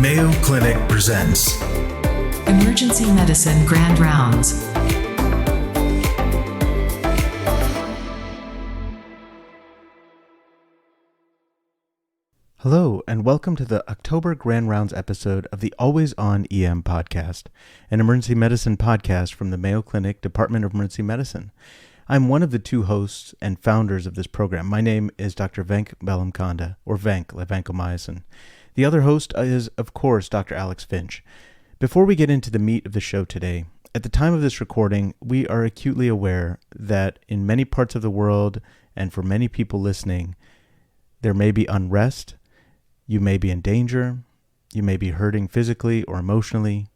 Mayo Clinic presents Emergency Medicine Grand Rounds. Hello, and welcome to the October Grand Rounds episode of the Always On EM podcast, an emergency medicine podcast from the Mayo Clinic Department of Emergency Medicine. I'm one of the two hosts and founders of this program. My name is Dr. Venk Bellamkonda, or Venk, vancomycin. The other host is, of course, Dr. Alex Finch. Before we get into the meat of the show today, at the time of this recording, we are acutely aware that in many parts of the world, and for many people listening, there may be unrest. You may be in danger. You may be hurting physically or emotionally.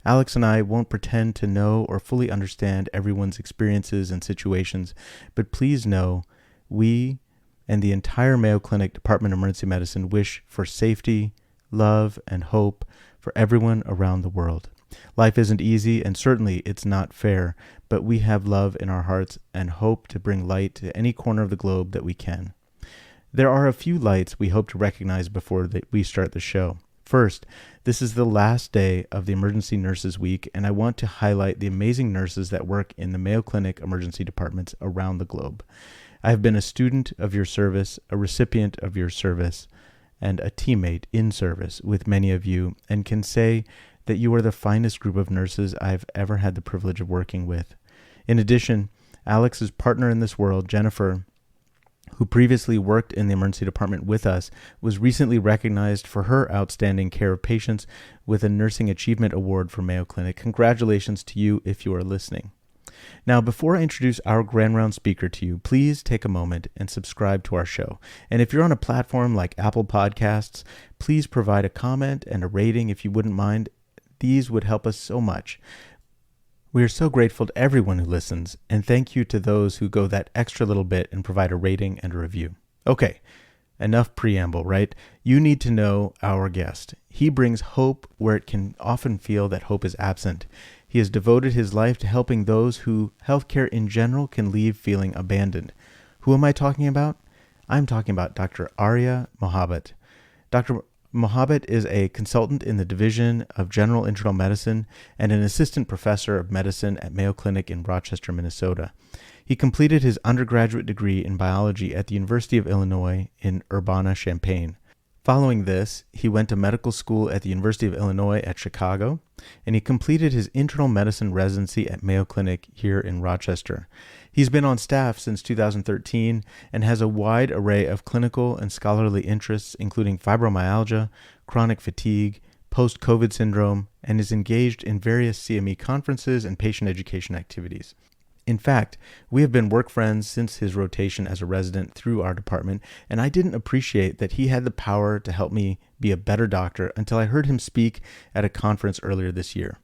Alex and I won't pretend to know or fully understand everyone's experiences and situations, but please know we and the entire Mayo Clinic Department of Emergency Medicine wish for safety, love, and hope for everyone around the world. Life isn't easy, and certainly it's not fair, but we have love in our hearts and hope to bring light to any corner of the globe that we can. There are a few lights we hope to recognize before we start the show. First, this is the last day of the Emergency Nurses Week, and I want to highlight the amazing nurses that work in the Mayo Clinic emergency departments around the globe. I have been a student of your service, a recipient of your service, and a teammate in service with many of you, and can say that you are the finest group of nurses I've ever had the privilege of working with. In addition, Alex's partner in this world, Jennifer, who previously worked in the emergency department with us, was recently recognized for her outstanding care of patients with a Nursing Achievement Award from Mayo Clinic. Congratulations to you if you are listening. Now, before I introduce our Grand Round speaker to you, please take a moment and subscribe to our show. And if you're on a platform like Apple Podcasts, please provide a comment and a rating if you wouldn't mind. These would help us so much. We are so grateful to everyone who listens, and thank you to those who go that extra little bit and provide a rating and a review. Okay, enough preamble, right? You need to know our guest. He brings hope where it can often feel that hope is absent. He has devoted his life to helping those who healthcare in general can leave feeling abandoned. Who am I talking about? I'm talking about Dr. Arya Mohabbat. Dr. Mohabbat is a consultant in the Division of General Internal Medicine and an assistant professor of medicine at Mayo Clinic in Rochester, Minnesota. He completed his undergraduate degree in biology at the University of Illinois in Urbana-Champaign. Following this, he went to medical school at the University of Illinois at Chicago, and he completed his internal medicine residency at Mayo Clinic here in Rochester. He's been on staff since 2013 and has a wide array of clinical and scholarly interests, including fibromyalgia, chronic fatigue, post-COVID syndrome, and is engaged in various CME conferences and patient education activities. In fact, we have been work friends since his rotation as a resident through our department, and I didn't appreciate that he had the power to help me be a better doctor until I heard him speak at a conference earlier this year.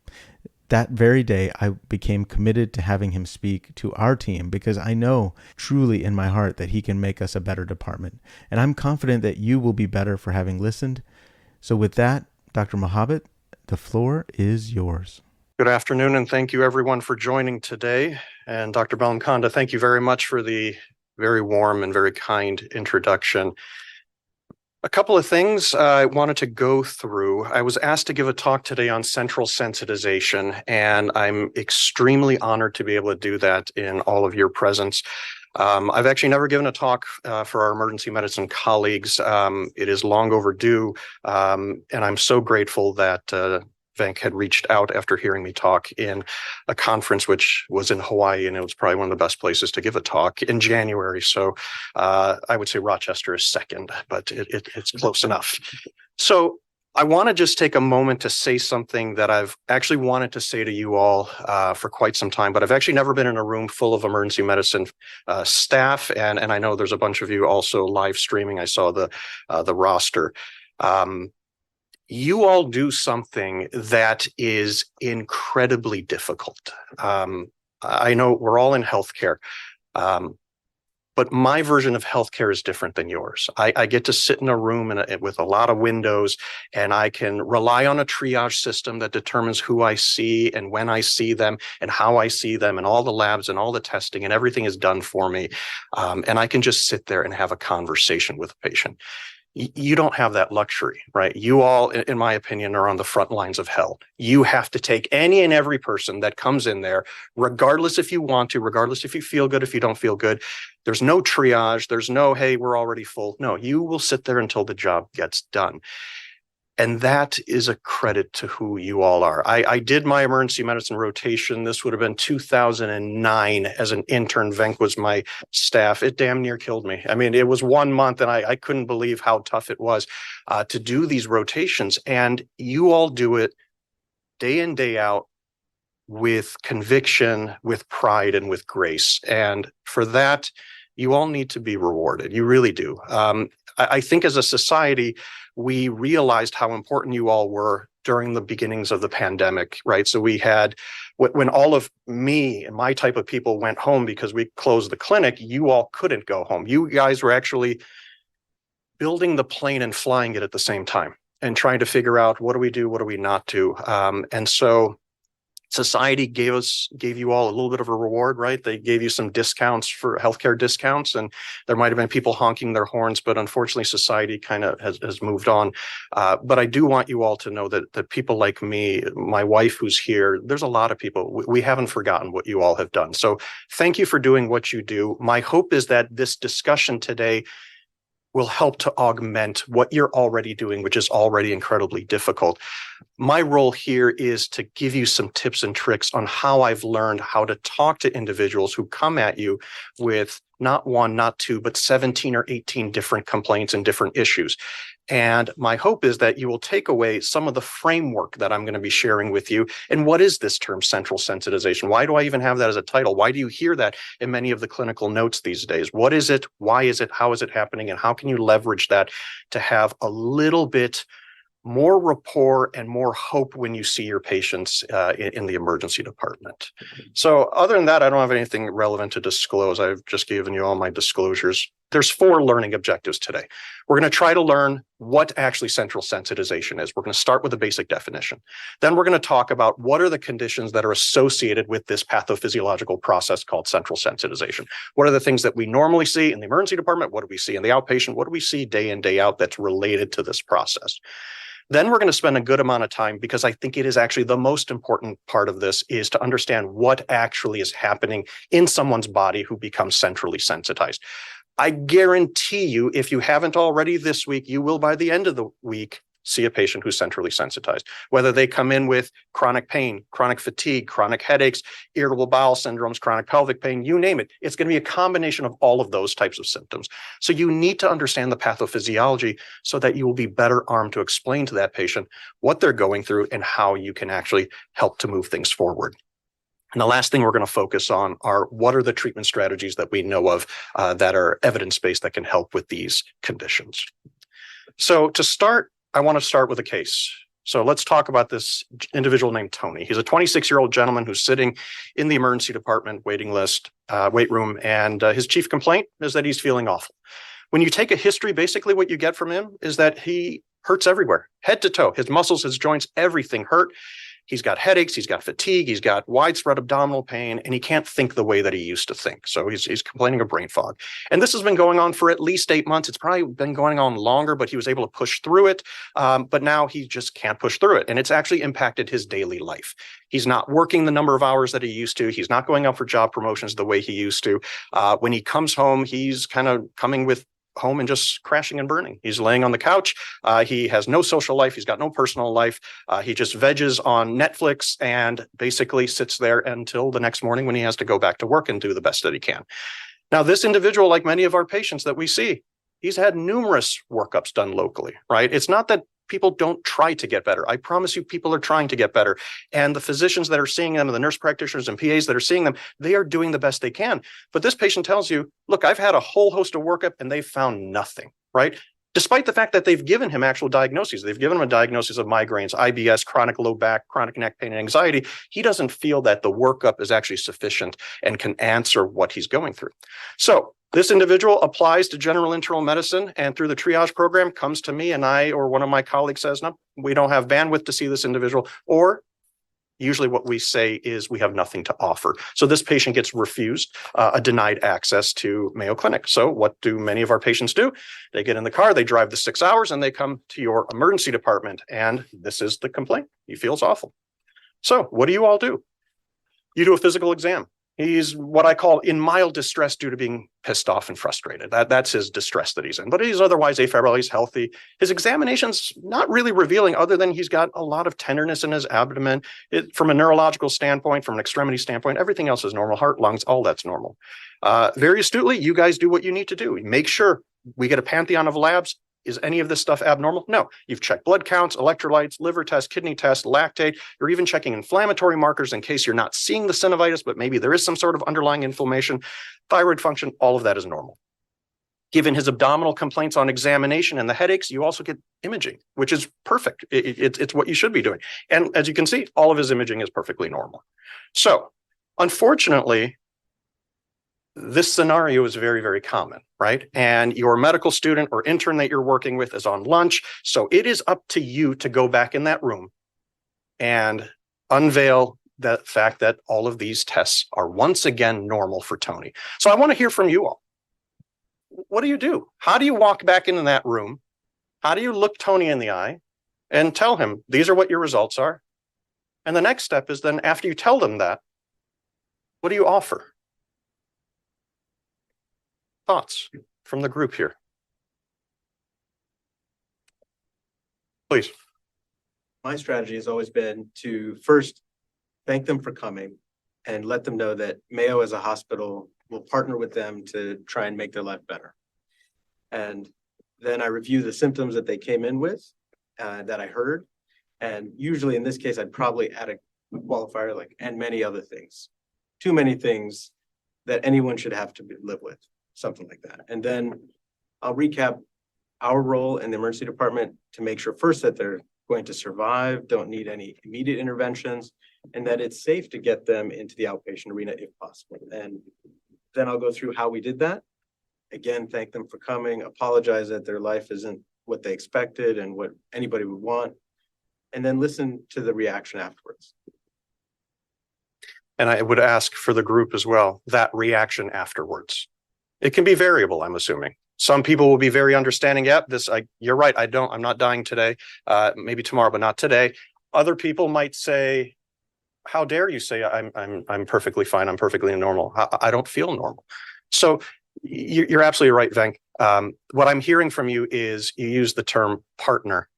That very day, I became committed to having him speak to our team because I know truly in my heart that he can make us a better department. And I'm confident that you will be better for having listened. So with that, Dr. Mohabbat, the floor is yours. Good afternoon, and thank you everyone for joining today. And Dr. Bellamkonda, thank you very much for the very warm and very kind introduction. A couple of things I wanted to go through. I was asked to give a talk today on central sensitization, and I'm extremely honored to be able to do that in all of your presence. I've actually never given a talk for our emergency medicine colleagues. It is long overdue, and I'm so grateful that Venk had reached out after hearing me talk in a conference which was in Hawaii, and it was probably one of the best places to give a talk in January. So I would say Rochester is second, but it's close enough. So I want to just take a moment to say something that I've actually wanted to say to you all for quite some time, but I've actually never been in a room full of emergency medicine staff, and I know there's a bunch of you also live streaming. I saw the roster. You all do something that is incredibly difficult. I know we're all in healthcare, but my version of healthcare is different than yours. I get to sit in a room with a lot of windows, and I can rely on a triage system that determines who I see and when I see them and how I see them, and all the labs and all the testing and everything is done for me. And I can just sit there and have a conversation with a patient. You don't have that luxury, right? You all, in my opinion, are on the front lines of hell. You have to take any and every person that comes in there, regardless if you want to, regardless if you feel good, if you don't feel good. There's no triage. There's no, hey, we're already full. No, you will sit there until the job gets done. And that is a credit to who you all are. I did my emergency medicine rotation. This would have been 2009 as an intern. Venk was my staff. It damn near killed me. I mean, it was 1 month and I couldn't believe how tough it was to do these rotations. And you all do it day in, day out with conviction, with pride, and with grace. And for that, you all need to be rewarded. You really do. I think as a society, we realized how important you all were during the beginnings of the pandemic, right? So we had, when all of me and my type of people went home because we closed the clinic, you all couldn't go home. You guys were actually building the plane and flying it at the same time and trying to figure out what do we do, what do we not do? And so society gave you all a little bit of a reward, right? They gave you some discounts for healthcare discounts, and there might have been people honking their horns, but unfortunately society kind of has moved on. But I do want you all to know that people like me, my wife who's here, there's a lot of people, we haven't forgotten what you all have done. So thank you for doing what you do. My hope is that this discussion today will help to augment what you're already doing, which is already incredibly difficult. My role here is to give you some tips and tricks on how I've learned how to talk to individuals who come at you with not one, not two, but 17 or 18 different complaints and different issues. And my hope is that you will take away some of the framework that I'm going to be sharing with you. And what is this term, central sensitization? Why do I even have that as a title? Why do you hear that in many of the clinical notes these days? What is it? Why is it? How is it happening? And how can you leverage that to have a little bit more rapport and more hope when you see your patients in the emergency department? So other than that, I don't have anything relevant to disclose. I've just given you all my disclosures. There's 4 learning objectives today. We're going to try to learn what actually central sensitization is. We're going to start with a basic definition. Then we're going to talk about what are the conditions that are associated with this pathophysiological process called central sensitization. What are the things that we normally see in the emergency department? What do we see in the outpatient? What do we see day in, day out that's related to this process? Then we're going to spend a good amount of time, because I think it is actually the most important part of this, is to understand what actually is happening in someone's body who becomes centrally sensitized. I guarantee you, if you haven't already this week, you will by the end of the week see a patient who's centrally sensitized, whether they come in with chronic pain, chronic fatigue, chronic headaches, irritable bowel syndromes, chronic pelvic pain, you name it. It's going to be a combination of all of those types of symptoms. So you need to understand the pathophysiology so that you will be better armed to explain to that patient what they're going through and how you can actually help to move things forward. And the last thing we're going to focus on are what are the treatment strategies that we know of that are evidence-based that can help with these conditions. So to start, I want to start with a case. So let's talk about this individual named Tony. He's a 26-year-old gentleman who's sitting in the emergency department wait room, and his chief complaint is that he's feeling awful. When you take a history, basically what you get from him is that he hurts everywhere, head to toe. His muscles, his joints, everything hurt. He's got headaches, he's got fatigue, he's got widespread abdominal pain, and he can't think the way that he used to think. So he's complaining of brain fog. And this has been going on for at least 8 months. It's probably been going on longer, but he was able to push through it. But now he just can't push through it. And it's actually impacted his daily life. He's not working the number of hours that he used to. He's not going out for job promotions the way he used to. When he comes home, he's kind of coming home and just crashing and burning. He's laying on the couch. He has no social life. He's got no personal life. He just veges on Netflix and basically sits there until the next morning when he has to go back to work and do the best that he can. Now, this individual, like many of our patients that we see, he's had numerous workups done locally, right? It's not that people don't try to get better. I promise you, people are trying to get better. And the physicians that are seeing them, and the nurse practitioners and PAs that are seeing them, they are doing the best they can. But this patient tells you, look, I've had a whole host of workup and they've found nothing, right? Despite the fact that they've given him actual diagnoses. They've given him a diagnosis of migraines, IBS, chronic low back, chronic neck pain, and anxiety. He doesn't feel that the workup is actually sufficient and can answer what he's going through. So this individual applies to general internal medicine, and through the triage program comes to me, and I or one of my colleagues says, no, we don't have bandwidth to see this individual, or usually what we say is we have nothing to offer. So this patient gets refused a denied access to Mayo Clinic. So what do many of our patients do? They get in the car, they drive the 6 hours, and they come to your emergency department. And this is the complaint. He feels awful. So what do you all do? You do a physical exam. He's what I call in mild distress due to being pissed off and frustrated. That's his distress that he's in. But he's otherwise afebrile, he's healthy. His examination's not really revealing other than he's got a lot of tenderness in his abdomen. From a neurological standpoint, from an extremity standpoint, everything else is normal. Heart, lungs, all that's normal. Very astutely, you guys do what you need to do. Make sure we get a pantheon of labs. Is any of this stuff abnormal? No. You've checked blood counts, electrolytes, liver tests, kidney tests, lactate. You're even checking inflammatory markers in case you're not seeing the synovitis, but maybe there is some sort of underlying inflammation. Thyroid function, all of that is normal. Given his abdominal complaints on examination and the headaches, you also get imaging, which is perfect. It's what you should be doing. And as you can see, all of his imaging is perfectly normal. So, unfortunately, this scenario is very, very common, right? And your medical student or intern that you're working with is on lunch. So it is up to you to go back in that room and unveil the fact that all of these tests are once again normal for Tony. So I want to hear from you all. What do you do? How do you walk back into that room? How do you look Tony in the eye and tell him, these are what your results are? And the next step is then after you tell them that, what do you offer? Thoughts from the group here? Please. My strategy has always been to first thank them for coming and let them know that Mayo as a hospital will partner with them to try and make their life better. And then I review the symptoms that they came in with, that I heard. And usually in this case, I'd probably add a qualifier like, and many other things. Too many things that anyone should have to live with. Something like that. And then I'll recap our role in the emergency department to make sure first that they're going to survive, don't need any immediate interventions, and that it's safe to get them into the outpatient arena if possible. And then I'll go through how we did that. Again, thank them for coming, apologize that their life isn't what they expected and what anybody would want, and then listen to the reaction afterwards. And I would ask for the group as well, that reaction afterwards. It can be variable, I'm assuming. Some people will be very understanding. Yep, you're right. I'm not dying today. Maybe tomorrow, but not today. Other people might say, how dare you say I'm perfectly fine. I'm perfectly normal. I don't feel normal. So you're absolutely right, Venk. What I'm hearing from you is you use the term partner.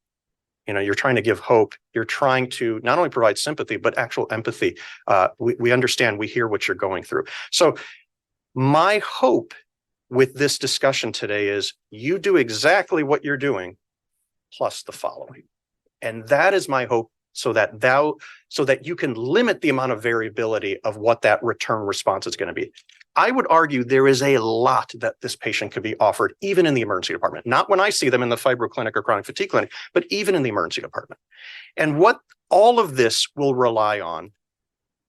You know, you're trying to give hope. You're trying to not only provide sympathy, but actual empathy. We understand, we hear what you're going through. So my hope with this discussion today is you do exactly what you're doing, plus the following. And that is my hope, so that you can limit the amount of variability of what that return response is going to be. I would argue there is a lot that this patient could be offered, even in the emergency department, not when I see them in the fibro clinic or chronic fatigue clinic, but even in the emergency department. And what all of this will rely on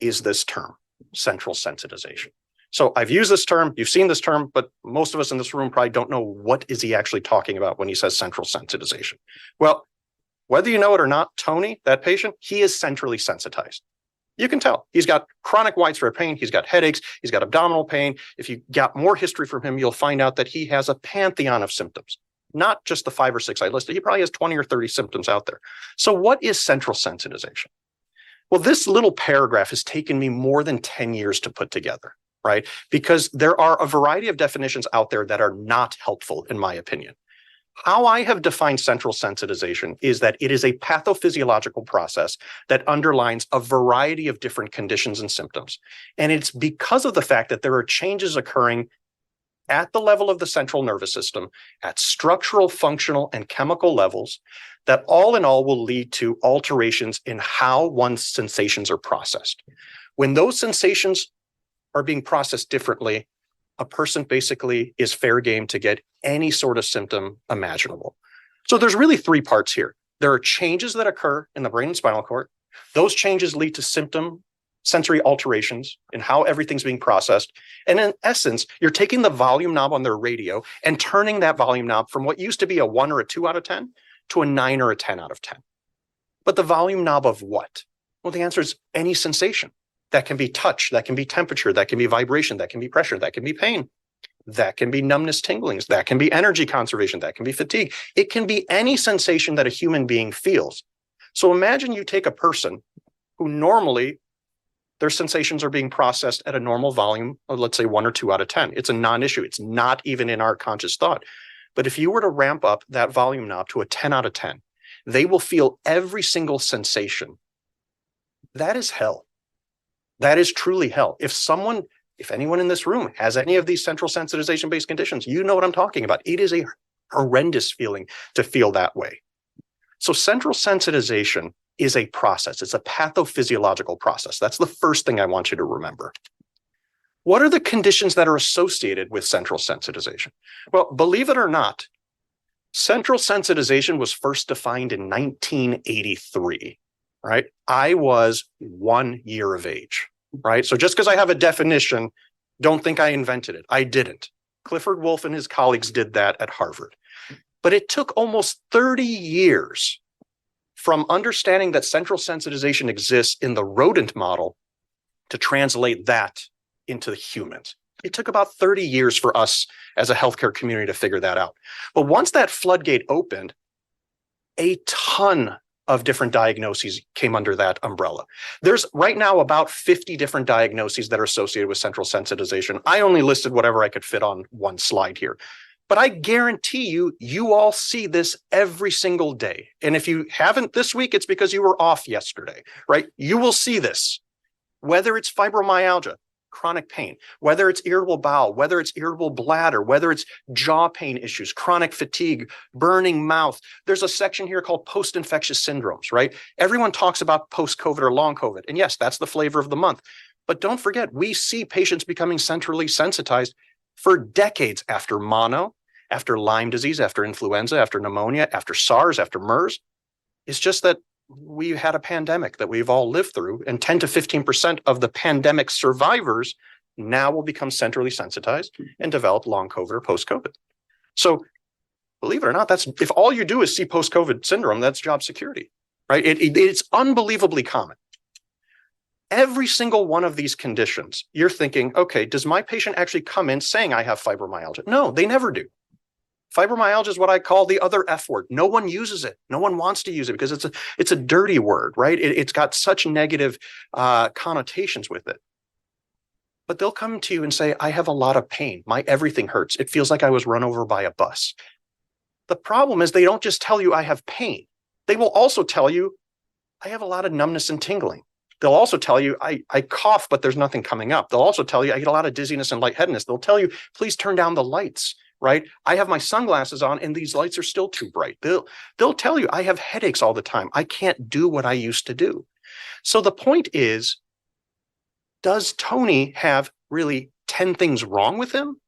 is this term, central sensitization. So I've used this term, you've seen this term, but most of us in this room probably don't know what is he actually talking about when he says central sensitization. Well, whether you know it or not, Tony, that patient, he is centrally sensitized. You can tell he's got chronic widespread pain. He's got headaches. He's got abdominal pain. If you got more history from him, you'll find out that he has a pantheon of symptoms, not just the 5 or 6 I listed. He probably has 20 or 30 symptoms out there. So what is central sensitization? Well, this little paragraph has taken me more than 10 years to put together, right? Because there are a variety of definitions out there that are not helpful, in my opinion. How I have defined central sensitization is that it is a pathophysiological process that underlines a variety of different conditions and symptoms. And it's because of the fact that there are changes occurring at the level of the central nervous system, at structural, functional, and chemical levels, that all in all will lead to alterations in how one's sensations are processed. When those sensations are being processed differently, a person basically is fair game to get any sort of symptom imaginable. So there's really 3 parts here. There are changes that occur in the brain and spinal cord. Those changes lead to sensory alterations in how everything's being processed. And in essence, you're taking the volume knob on their radio and turning that volume knob from what used to be a 1 or a 2 out of 10 to a 9 or a 10 out of 10. But the volume knob of what? Well, the answer is any sensation. That can be touch, that can be temperature, that can be vibration, that can be pressure, that can be pain, that can be numbness, tinglings, that can be energy conservation, that can be fatigue. It can be any sensation that a human being feels. So imagine you take a person who normally their sensations are being processed at a normal volume of, let's say, 1 or 2 out of 10. It's a non-issue. It's not even in our conscious thought. But if you were to ramp up that volume knob to a 10 out of 10, they will feel every single sensation. That is hell. That is truly hell. If anyone in this room has any of these central sensitization-based conditions, you know what I'm talking about. It is a horrendous feeling to feel that way. So central sensitization is a process. It's a pathophysiological process. That's the first thing I want you to remember. What are the conditions that are associated with central sensitization? Well, believe it or not, central sensitization was first defined in 1983, right? I was 1 year of age, right? So just because I have a definition, don't think I invented it. I didn't. Clifford Wolff and his colleagues did that at Harvard. But it took almost 30 years from understanding that central sensitization exists in the rodent model to translate that into humans. It took about 30 years for us as a healthcare community to figure that out. But once that floodgate opened, a ton of different diagnoses came under that umbrella. There's right now about 50 different diagnoses that are associated with central sensitization. I only listed whatever I could fit on one slide here. But I guarantee you, you all see this every single day. And if you haven't this week, it's because you were off yesterday, right? You will see this, whether it's fibromyalgia, chronic pain, whether it's irritable bowel, whether it's irritable bladder, whether it's jaw pain issues, chronic fatigue, burning mouth. There's a section here called post-infectious syndromes, right? Everyone talks about post-COVID or long COVID. And yes, that's the flavor of the month. But don't forget, we see patients becoming centrally sensitized for decades after mono, after Lyme disease, after influenza, after pneumonia, after SARS, after MERS. It's just that we had a pandemic that we've all lived through, and 10 to 15% of the pandemic survivors now will become centrally sensitized and develop long COVID or post-COVID. So believe it or not, if all you do is see post-COVID syndrome, that's job security, right? It's unbelievably common. Every single one of these conditions, you're thinking, okay, does my patient actually come in saying I have fibromyalgia? No, they never do. Fibromyalgia is what I call the other F word. No one uses it. No one wants to use it because it's a dirty word, right? It's got such negative connotations with it. But they'll come to you and say, I have a lot of pain. My everything hurts. It feels like I was run over by a bus. The problem is they don't just tell you I have pain. They will also tell you I have a lot of numbness and tingling. They'll also tell you I cough, but there's nothing coming up. They'll also tell you I get a lot of dizziness and lightheadedness. They'll tell you, please turn down the lights. Right? I have my sunglasses on and these lights are still too bright. They'll tell you I have headaches all the time. I can't do what I used to do. So the point is, does Tony have really 10 things wrong with him?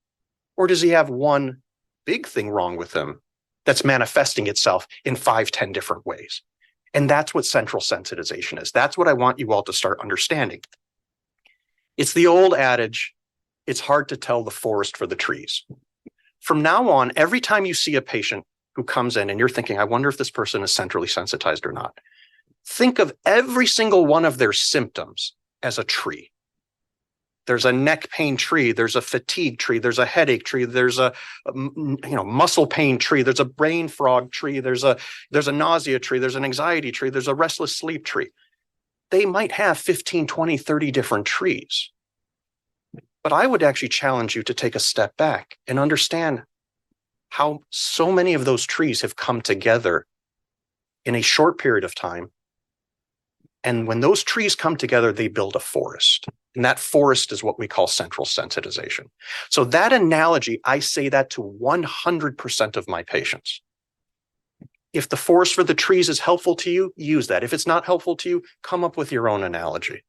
Or does he have one big thing wrong with him that's manifesting itself in 5, 10 different ways? And that's what central sensitization is. That's what I want you all to start understanding. It's the old adage, it's hard to tell the forest for the trees. From now on, every time you see a patient who comes in and you're thinking, I wonder if this person is centrally sensitized or not, think of every single one of their symptoms as a tree. There's a neck pain tree, there's a fatigue tree, there's a headache tree, there's a muscle pain tree, there's a brain fog tree, there's a nausea tree, there's an anxiety tree, there's a restless sleep tree. They might have 15, 20, 30 different trees. But I would actually challenge you to take a step back and understand how so many of those trees have come together in a short period of time. And when those trees come together, they build a forest. And that forest is what we call central sensitization. So that analogy, I say that to 100% of my patients. If the forest for the trees is helpful to you, use that. If it's not helpful to you, come up with your own analogy.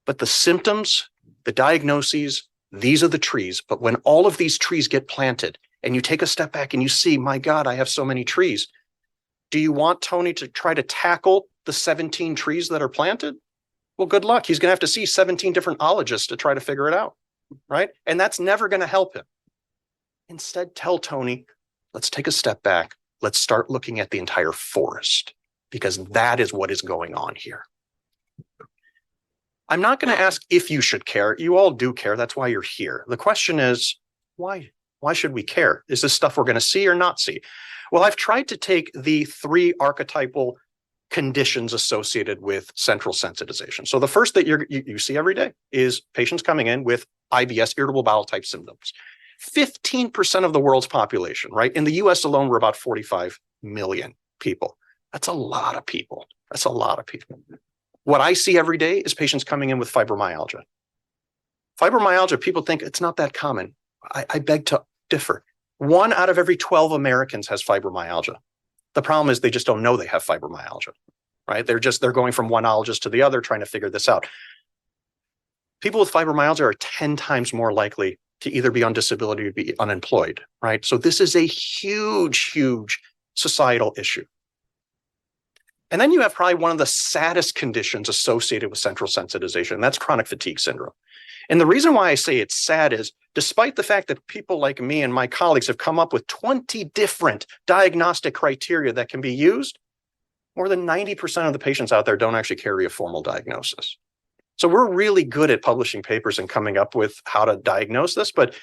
But the symptoms, the diagnoses, these are the trees. But when all of these trees get planted and you take a step back and you see, my God, I have so many trees. Do you want Tony to try to tackle the 17 trees that are planted? Well, good luck. He's going to have to see 17 different ologists to try to figure it out, right? And that's never going to help him. Instead, tell Tony, let's take a step back. Let's start looking at the entire forest because that is what is going on here. I'm not going to ask if you should care. You all do care. That's why you're here. The question is, why? Why should we care? Is this stuff we're going to see or not see? Well, I've tried to take the 3 archetypal conditions associated with central sensitization. So the first that you see every day is patients coming in with IBS, irritable bowel type symptoms. 15% of the world's population, right? In the US alone, we're about 45 million people. That's a lot of people. That's a lot of people. What I see every day is patients coming in with fibromyalgia. Fibromyalgia, people think it's not that common. I beg to differ. 1 out of every 12 Americans has fibromyalgia. The problem is they just don't know they have fibromyalgia, right? They're going from one ologist to the other trying to figure this out. People with fibromyalgia are 10 times more likely to either be on disability or be unemployed, right? So this is a huge, huge societal issue. And then you have probably one of the saddest conditions associated with central sensitization, and that's chronic fatigue syndrome. And the reason why I say it's sad is, despite the fact that people like me and my colleagues have come up with 20 different diagnostic criteria that can be used, more than 90% of the patients out there don't actually carry a formal diagnosis. So we're really good at publishing papers and coming up with how to diagnose this, but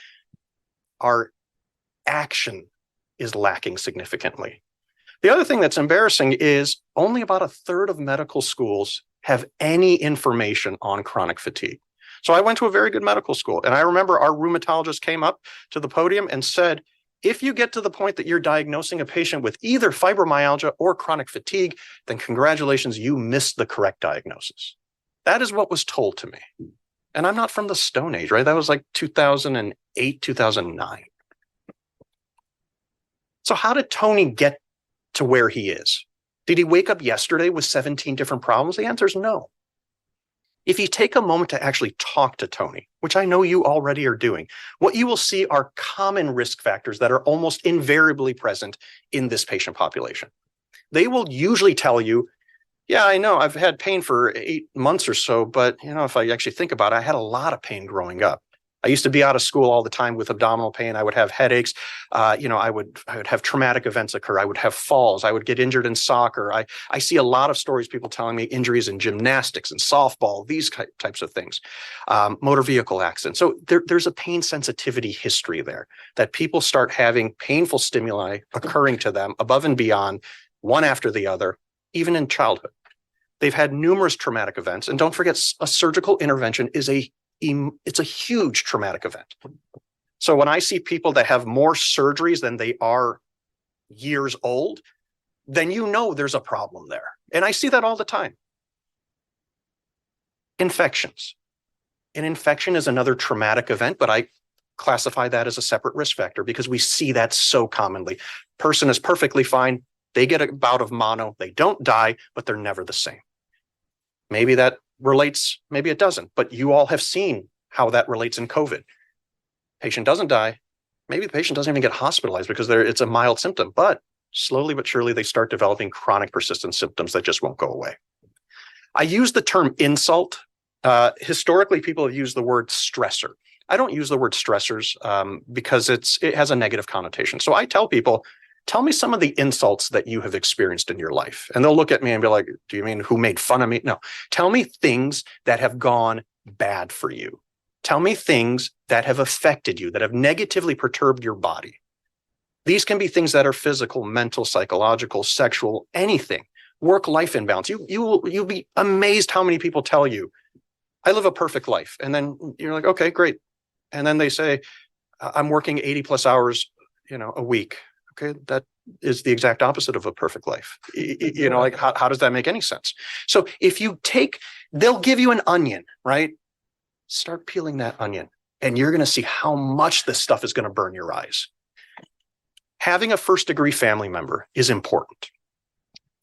our action is lacking significantly. The other thing that's embarrassing is only about 1/3 of medical schools have any information on chronic fatigue. So I went to a very good medical school, and I remember our rheumatologist came up to the podium and said, if you get to the point that you're diagnosing a patient with either fibromyalgia or chronic fatigue, then congratulations, you missed the correct diagnosis. That is what was told to me. And I'm not from the Stone Age, right? That was like 2008, 2009. So how did Tony get to where he is? Did he wake up yesterday with 17 different problems? The answer is no. If you take a moment to actually talk to Tony, which I know you already are doing, what you will see are common risk factors that are almost invariably present in this patient population. They will usually tell you, yeah, I know I've had pain for 8 months or so, but if I actually think about it, I had a lot of pain growing up. I used to be out of school all the time with abdominal pain. I would have headaches. I would have traumatic events occur. I would have falls. I would get injured in soccer. I see a lot of stories, people telling me injuries in gymnastics and softball, these types of things, motor vehicle accidents. So there's a pain sensitivity history there that people start having painful stimuli occurring to them above and beyond, one after the other, even in childhood. They've had numerous traumatic events. And don't forget, a surgical intervention is it's a huge traumatic event. So when I see people that have more surgeries than they are years old, then there's a problem there. And I see that all the time. Infections. An infection is another traumatic event, but I classify that as a separate risk factor because we see that so commonly. Person is perfectly fine. They get a bout of mono. They don't die, but they're never the same. Maybe that relates, maybe it doesn't, but you all have seen how that relates in COVID. Patient doesn't die. Maybe the patient doesn't even get hospitalized because it's a mild symptom, but slowly but surely they start developing chronic persistent symptoms that just won't go away. I use the term insult. Historically, people have used the word stressor. I don't use the word stressors because it has a negative connotation. So I tell people, tell me some of the insults that you have experienced in your life. And they'll look at me and be like, do you mean who made fun of me? No, tell me things that have gone bad for you. Tell me things that have affected you, that have negatively perturbed your body. These can be things that are physical, mental, psychological, sexual, anything. Work-life imbalance. You'll be amazed how many people tell you, I live a perfect life. And then you're like, okay, great. And then they say, I'm working 80 plus hours, a week. Okay, that is the exact opposite of a perfect life. Like how does that make any sense? So if you they'll give you an onion, right? Start peeling that onion and you're going to see how much this stuff is going to burn your eyes. Having a first degree family member is important.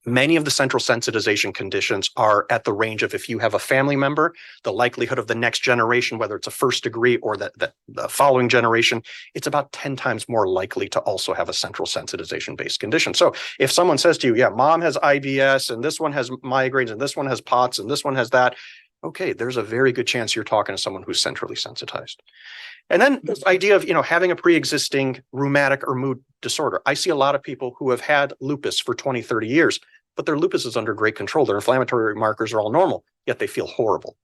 Many of the central sensitization conditions are at the range of if you have a family member, the likelihood of the next generation, whether it's a first degree or the following generation, it's about 10 times more likely to also have a central sensitization based condition. So if someone says to you, yeah, mom has IBS and this one has migraines and this one has POTS and this one has that, okay, there's a very good chance you're talking to someone who's centrally sensitized. And then this idea of, having a pre-existing rheumatic or mood disorder. I see a lot of people who have had lupus for 20, 30 years, but their lupus is under great control. Their inflammatory markers are all normal, yet they feel horrible.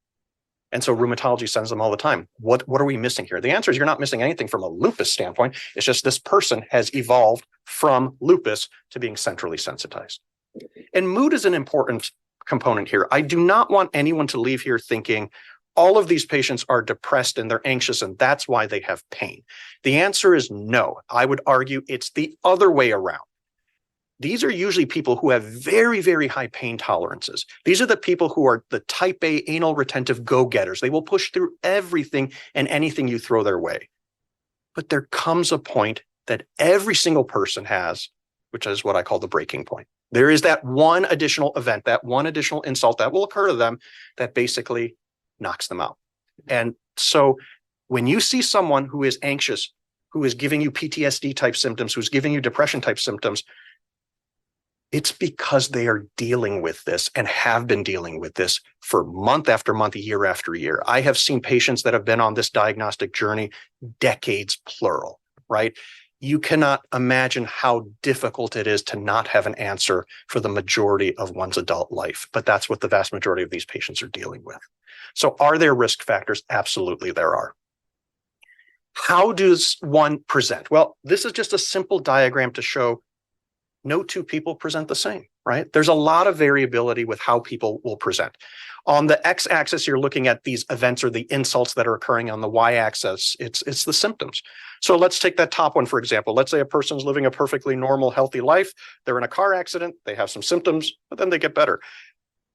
And so rheumatology sends them all the time. What are we missing here? The answer is you're not missing anything from a lupus standpoint. It's just this person has evolved from lupus to being centrally sensitized. And mood is an important component here. I do not want anyone to leave here thinking all of these patients are depressed and they're anxious and that's why they have pain. The answer is no. I would argue it's the other way around. These are usually people who have very, very high pain tolerances. These are the people who are the type A anal retentive go-getters. They will push through everything and anything you throw their way. But there comes a point that every single person has, which is what I call the breaking point. There is that one additional event, that one additional insult that will occur to them that basically knocks them out. And so when you see someone who is anxious, who is giving you PTSD type symptoms, who's giving you depression type symptoms, it's because they are dealing with this and have been dealing with this for month after month, year after year. I have seen patients that have been on this diagnostic journey decades, plural, right? You cannot imagine how difficult it is to not have an answer for the majority of one's adult life. But that's what the vast majority of these patients are dealing with. So are there risk factors? Absolutely, there are. How does one present? Well, this is just a simple diagram to show no two people present the same, right? There's a lot of variability with how people will present. On the x-axis, you're looking at these events or the insults that are occurring. On the y-axis, it's the symptoms. So let's take that top one, for example. Let's say a person's living a perfectly normal, healthy life. They're in a car accident. They have some symptoms, but then they get better.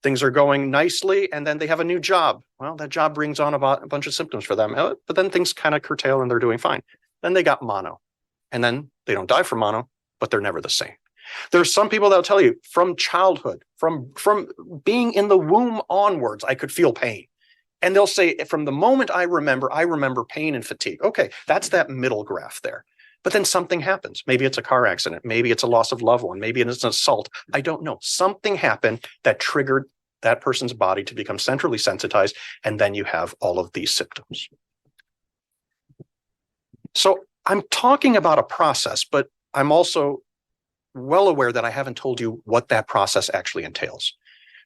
Things are going nicely, and then they have a new job. Well, that job brings on a bunch of symptoms for them, but then things kind of curtail and they're doing fine. Then they got mono, and then they don't die from mono, but they're never the same. There are some people that'll tell you from childhood, from being in the womb onwards, I could feel pain. And they'll say, from the moment I remember pain and fatigue. Okay, that's that middle graph there. But then something happens. Maybe it's a car accident. Maybe it's a loss of loved one. Maybe it's an assault. I don't know. Something happened that triggered that person's body to become centrally sensitized. And then you have all of these symptoms. So I'm talking about a process, but I'm also well aware that I haven't told you what that process actually entails.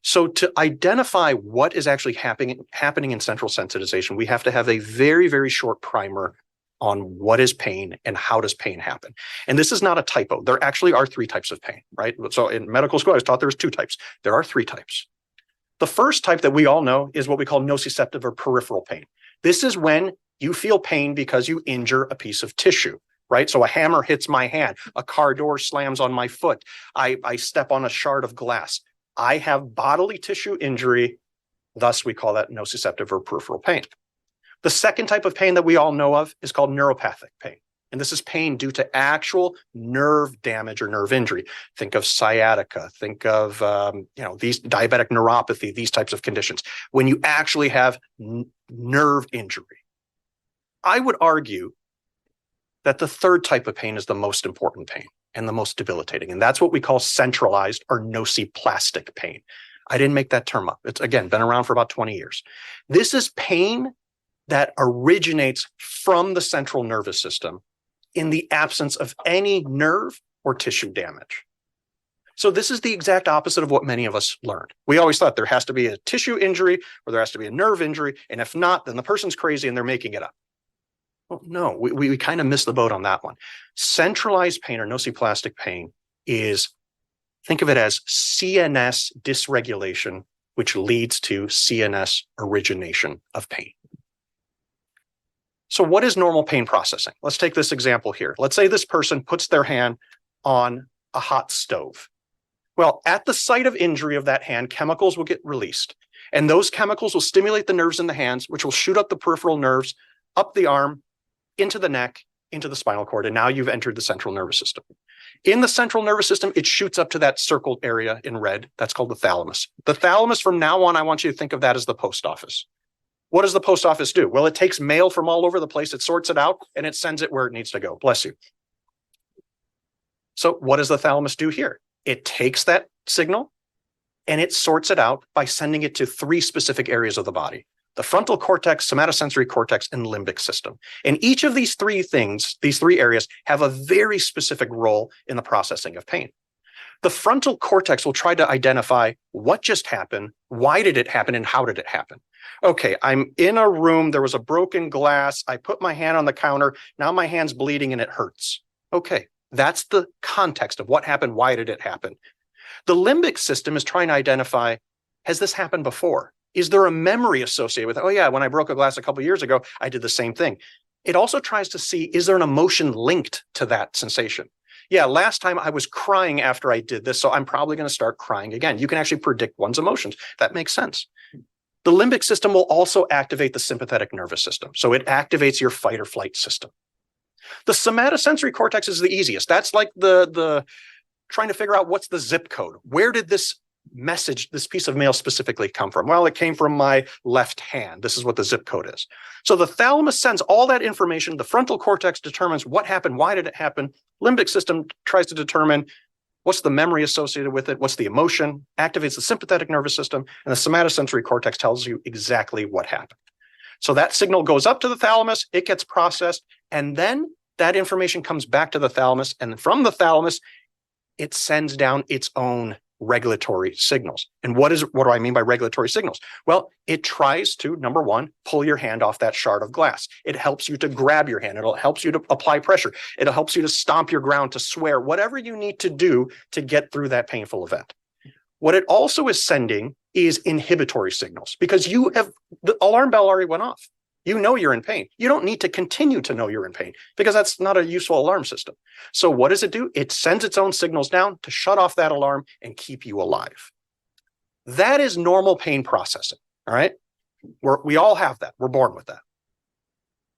So to identify what is actually happening in central sensitization, we have to have a very, very short primer on what is pain and how does pain happen. And this is not a typo. There actually are three types of pain, right? So in medical school, I was taught there was two types. There are three types. The first type that we all know is what we call nociceptive or peripheral pain. This is when you feel pain because you injure a piece of tissue. Right? So a hammer hits my hand, a car door slams on my foot, I step on a shard of glass. I have bodily tissue injury, thus we call that nociceptive or peripheral pain. The second type of pain that we all know of is called neuropathic pain. And this is pain due to actual nerve damage or nerve injury. Think of sciatica, think of these diabetic neuropathy, these types of conditions. When you actually have nerve injury. I would argue that the third type of pain is the most important pain and the most debilitating. And that's what we call centralized or nociplastic pain. I didn't make that term up. It's, again, been around for about 20 years. This is pain that originates from the central nervous system in the absence of any nerve or tissue damage. So this is the exact opposite of what many of us learned. We always thought there has to be a tissue injury or there has to be a nerve injury. And if not, then the person's crazy and they're making it up. Well, no, we kind of missed the boat on that one. Centralized pain or nociplastic pain is, think of it as CNS dysregulation, which leads to CNS origination of pain. So what is normal pain processing? Let's take this example here. Let's say this person puts their hand on a hot stove. Well, at the site of injury of that hand, chemicals will get released. And those chemicals will stimulate the nerves in the hands, which will shoot up the peripheral nerves, up the arm, into the neck, into the spinal cord, and now you've entered the central nervous system. In the central nervous system, it shoots up to that circled area in red. That's called the thalamus. The thalamus, from now on, I want you to think of that as the post office. What does the post office do? Well, it takes mail from all over the place, it sorts it out, and it sends it where it needs to go. Bless you. So what does the thalamus do here? It takes that signal, and it sorts it out by sending it to three specific areas of the body. The frontal cortex, somatosensory cortex, and limbic system. And each of these three things, these three areas, have a very specific role in the processing of pain. The frontal cortex will try to identify what just happened, why did it happen, and how did it happen? Okay, I'm in a room, there was a broken glass, I put my hand on the counter, now my hand's bleeding and it hurts. Okay, that's the context of what happened, why did it happen? The limbic system is trying to identify, has this happened before? Is there a memory associated with it? Oh yeah, when I broke a glass a couple of years ago, I did the same thing. It also tries to see, is there an emotion linked to that sensation? Yeah, last time I was crying after I did this, so I'm probably going to start crying again. You can actually predict one's emotions. That makes sense. The limbic system will also activate the sympathetic nervous system. So it activates your fight or flight system. The somatosensory cortex is the easiest. That's like the trying to figure out what's the zip code. Where did this message, this piece of mail specifically come from? Well, it came from my left hand. This is what the zip code is. So the thalamus sends all that information. The frontal cortex determines what happened, why did it happen. Limbic system tries to determine what's the memory associated with it, what's the emotion, activates the sympathetic nervous system, and the somatosensory cortex tells you exactly what happened. So that signal goes up to the thalamus, it gets processed, and then that information comes back to the thalamus, and from the thalamus, it sends down its own regulatory signals. And what do I mean by regulatory signals? Well, it tries to, number one, pull your hand off that shard of glass. It helps you to grab your hand. It helps you to apply pressure. It helps you to stomp your ground, to swear, whatever you need to do to get through that painful event. What it also is sending is inhibitory signals, because the alarm bell already went off. You know you're in pain. You don't need to continue to know you're in pain, because that's not a useful alarm system. So what does it do? It sends its own signals down to shut off that alarm and keep you alive. That is normal pain processing, all right? We all have that. We're born with that.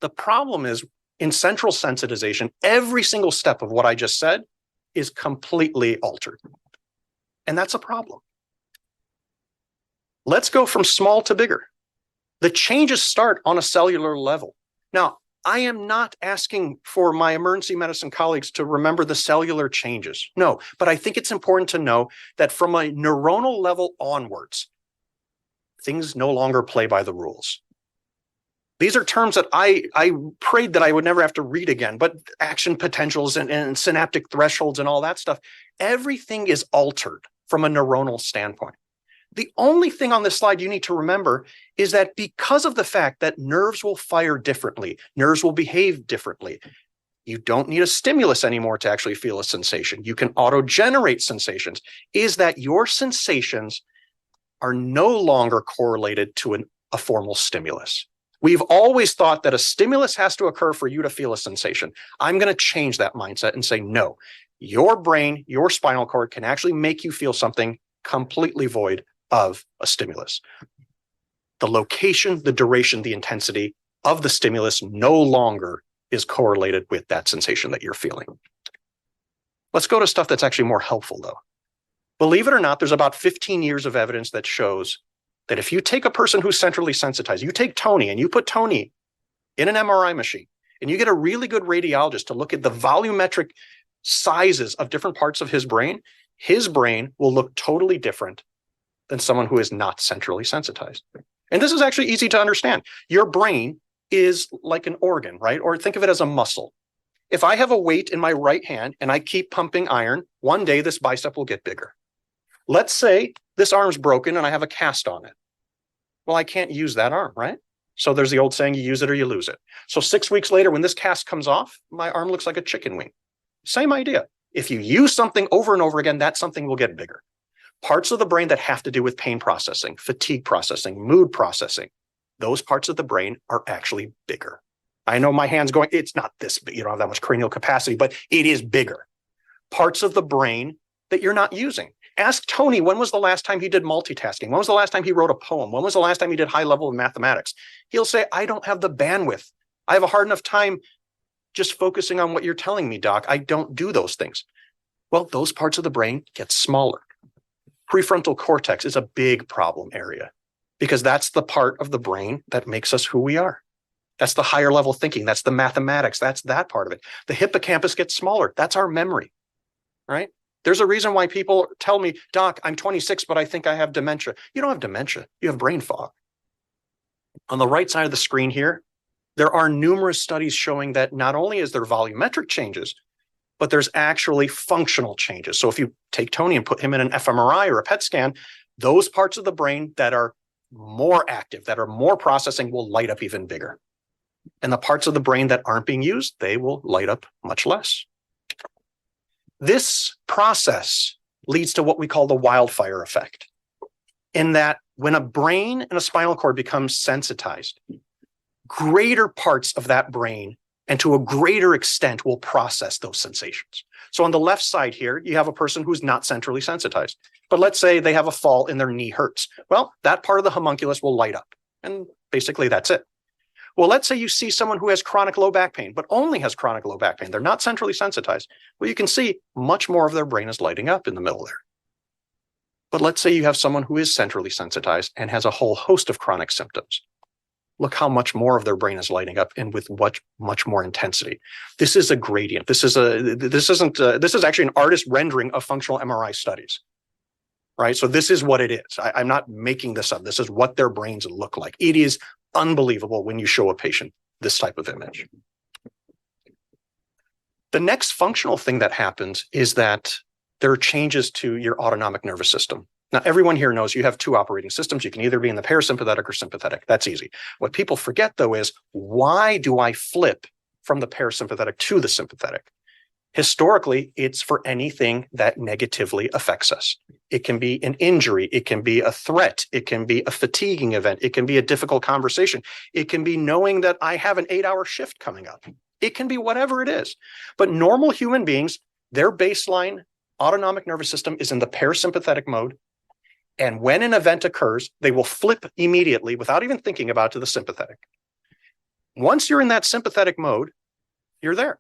The problem is, in central sensitization, every single step of what I just said is completely altered. And that's a problem. Let's go from small to bigger. The changes start on a cellular level. Now, I am not asking for my emergency medicine colleagues to remember the cellular changes. No, but I think it's important to know that from a neuronal level onwards, things no longer play by the rules. These are terms that I prayed that I would never have to read again, but action potentials and synaptic thresholds and all that stuff, everything is altered from a neuronal standpoint. The only thing on this slide you need to remember is that because of the fact that nerves will fire differently, nerves will behave differently, you don't need a stimulus anymore to actually feel a sensation. You can auto-generate sensations. Is that your sensations are no longer correlated to a formal stimulus. We've always thought that a stimulus has to occur for you to feel a sensation. I'm going to change that mindset and say, no, your brain, your spinal cord can actually make you feel something completely void of a stimulus. The location, the duration, the intensity of the stimulus no longer is correlated with that sensation that you're feeling. Let's go to stuff that's actually more helpful, though. Believe it or not, there's about 15 years of evidence that shows that if you take a person who's centrally sensitized, you take Tony and you put Tony in an MRI machine, and you get a really good radiologist to look at the volumetric sizes of different parts of his brain will look totally different than someone who is not centrally sensitized. And this is actually easy to understand. Your brain is like an organ, right? Or think of it as a muscle. If I have a weight in my right hand and I keep pumping iron, one day this bicep will get bigger. Let's say this arm's broken and I have a cast on it. Well, I can't use that arm, right? So there's the old saying, you use it or you lose it. So 6 weeks later, when this cast comes off, my arm looks like a chicken wing. Same idea. If you use something over and over again, that something will get bigger. Parts of the brain that have to do with pain processing, fatigue processing, mood processing, those parts of the brain are actually bigger. I know my hand's going, it's not this big, you don't have that much cranial capacity, but it is bigger. Parts of the brain that you're not using. Ask Tony, when was the last time he did multitasking? When was the last time he wrote a poem? When was the last time he did high level of mathematics? He'll say, I don't have the bandwidth. I have a hard enough time just focusing on what you're telling me, doc. I don't do those things. Well, those parts of the brain get smaller. Prefrontal cortex is a big problem area because that's the part of the brain that makes us who we are. That's the higher level thinking. That's the mathematics. That's that part of it. The hippocampus gets smaller. That's our memory, right? There's a reason why people tell me, doc, I'm 26, but I think I have dementia. You don't have dementia. You have brain fog. On the right side of the screen here, there are numerous studies showing that not only is there volumetric changes, but there's actually functional changes. So if you take Tony and put him in an fMRI or a PET scan, those parts of the brain that are more active, that are more processing, will light up even bigger. And the parts of the brain that aren't being used, they will light up much less. This process leads to what we call the wildfire effect, in that when a brain and a spinal cord becomes sensitized, greater parts of that brain and to a greater extent will process those sensations. So on the left side here, you have a person who's not centrally sensitized, but let's say they have a fall and their knee hurts. Well, that part of the homunculus will light up, and basically that's it. Well, let's say you see someone who has chronic low back pain, but only has chronic low back pain. They're not centrally sensitized. Well, you can see much more of their brain is lighting up in the middle there. But let's say you have someone who is centrally sensitized and has a whole host of chronic symptoms. Look how much more of their brain is lighting up, and with much more intensity. This is a gradient. This is actually an artist rendering of functional MRI studies, right? So this is what it is. I'm not making this up. This is what their brains look like. It is unbelievable when you show a patient this type of image. The next functional thing that happens is that there are changes to your autonomic nervous system. Now, everyone here knows you have two operating systems. You can either be in the parasympathetic or sympathetic. That's easy. What people forget, though, is why do I flip from the parasympathetic to the sympathetic? Historically, it's for anything that negatively affects us. It can be an injury. It can be a threat. It can be a fatiguing event. It can be a difficult conversation. It can be knowing that I have an 8-hour shift coming up. It can be whatever it is. But normal human beings, their baseline autonomic nervous system is in the parasympathetic mode. And when an event occurs, they will flip immediately without even thinking about it to the sympathetic. Once you're in that sympathetic mode, you're there.